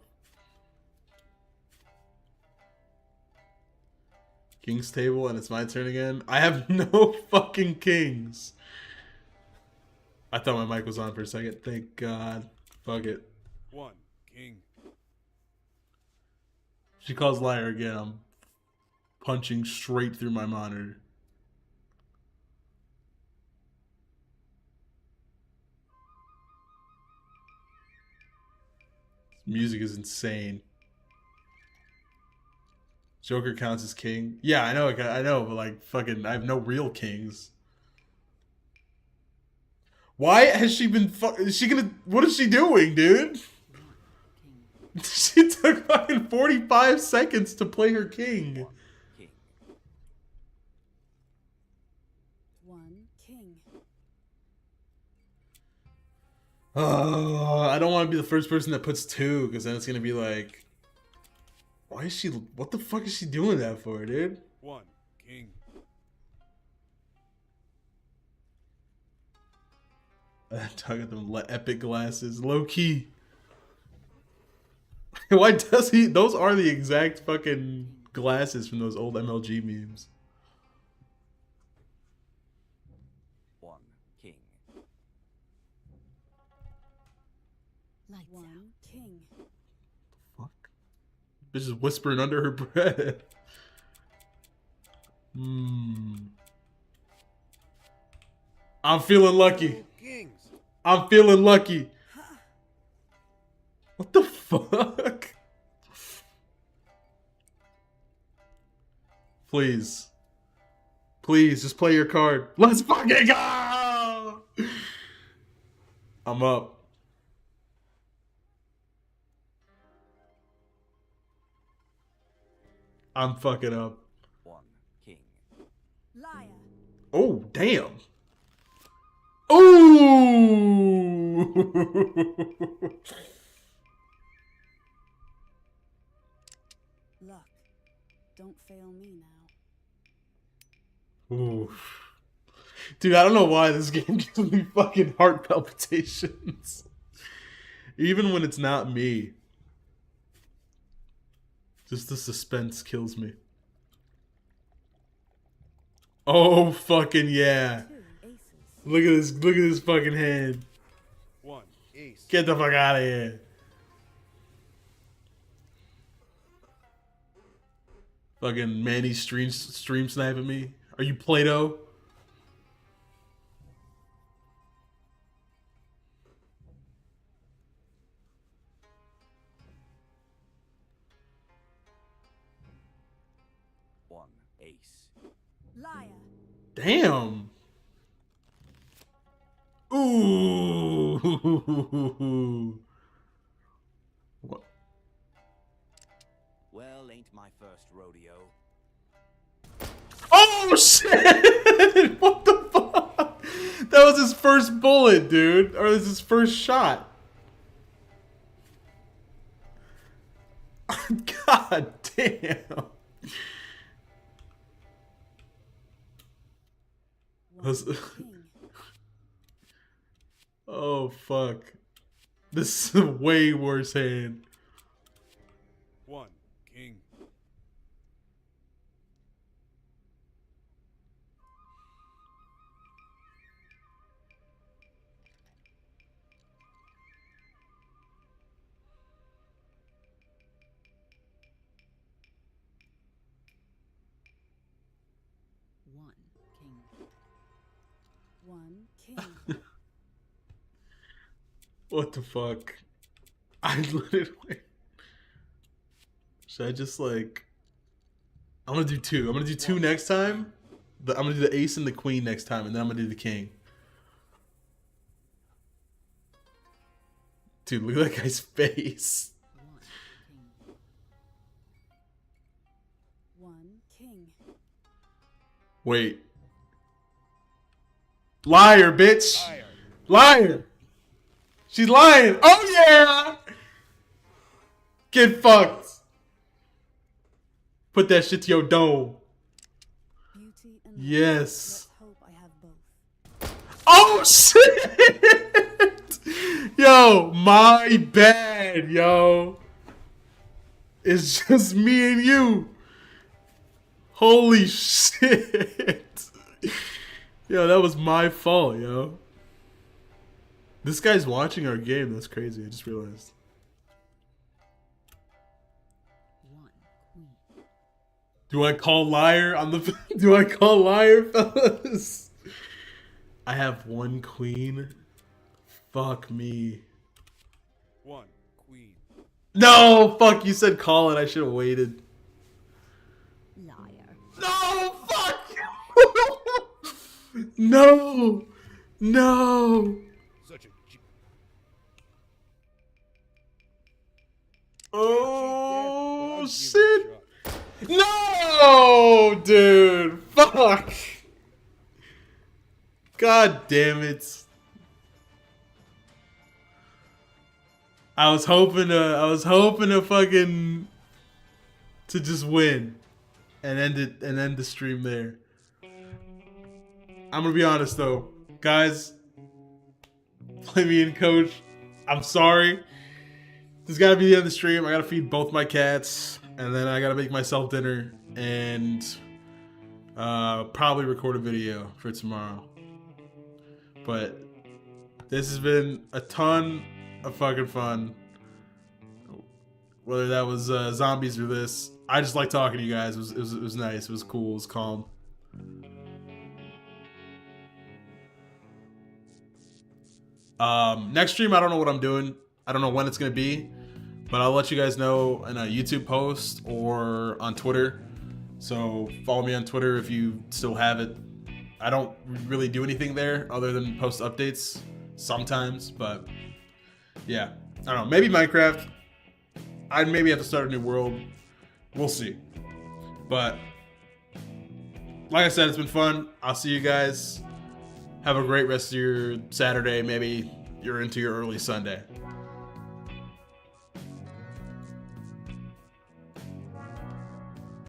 King's table and it's my turn again. I have no fucking kings. I thought my mic was on for a second. Thank God. Fuck it. One king. She calls liar again. I'm punching straight through my monitor. This music is insane. Joker counts as king. Yeah, I know, but like, fucking, I have no real kings. Why has she been? Is she gonna? What is she doing, dude? King. She took fucking 45 seconds to play her king. King. One king. Oh, I don't want to be the first person that puts two, because then it's gonna be like, why is she? What the fuck is she doing that for, dude? One king. I got them epic glasses, low key. Why does he? Those are the exact fucking glasses from those old MLG memes. One king. Lights One out. King. Fuck. Bitch is whispering under her breath. I'm feeling lucky. Two kings. I'm feeling lucky. What the fuck? Please. Please, just play your card. Let's fucking go! I'm up. I'm fucking up. One king. Liar. Oh, damn. Ooh! Luck. Don't fail me now. Ooh. Dude, I don't know why this game gives me fucking heart palpitations. Even when it's not me. Just the suspense kills me. Oh, fucking yeah. Two aces. Look at this fucking hand. One ace. Get the fuck out of here. Fucking Manny stream sniping me. Are you Play-Doh? One ace. Liar. Damn. Ooh. my first rodeo. Oh shit! What the fuck? That was his first bullet, dude. Or was his first shot. God damn. One king. Oh fuck. This is a way worse hand. 1 king. One king. What the fuck? I literally. Should I just like. I'm gonna do 2. I'm gonna do 2 next time. I'm gonna do the ace and the queen next time, and then I'm gonna do the king. Dude, look at that guy's face. One king. Wait. Liar, bitch. Liar. Liar. She's lying. Oh yeah. Get fucked. Put that shit to your dome. Beauty and Yes. Let's hope I have both. Oh shit! Yo, my bad, yo. It's just me and you. Holy shit. Yo, that was my fault, yo. This guy's watching our game. That's crazy. I just realized. Do I call liar on the? Do I call liar, fellas? I have 1 queen. Fuck me. 1 queen. No, fuck. You said call it. I should have waited. Liar. No, fuck. No, no. Such a Oh shit. No, dude. Fuck. God damn it. I was hoping to fucking to just win and end the stream there. I'm gonna be honest though, guys. Play me in, coach. I'm sorry. This gotta be the end of the stream. I gotta feed both my cats, and then I gotta make myself dinner and probably record a video for tomorrow. But this has been a ton of fucking fun. Whether that was zombies or this, I just like talking to you guys. It was nice. It was cool. It was calm. Next stream, I don't know what I'm doing. I don't know when it's gonna be, but I'll let you guys know in a YouTube post or on Twitter. So follow me on Twitter if you still have it. I don't really do anything there other than post updates sometimes, but yeah, I don't know. Maybe Minecraft. I'd maybe have to start a new world. We'll see. But like I said, it's been fun. I'll see you guys. Have a great rest of your Saturday. Maybe you're into your early Sunday.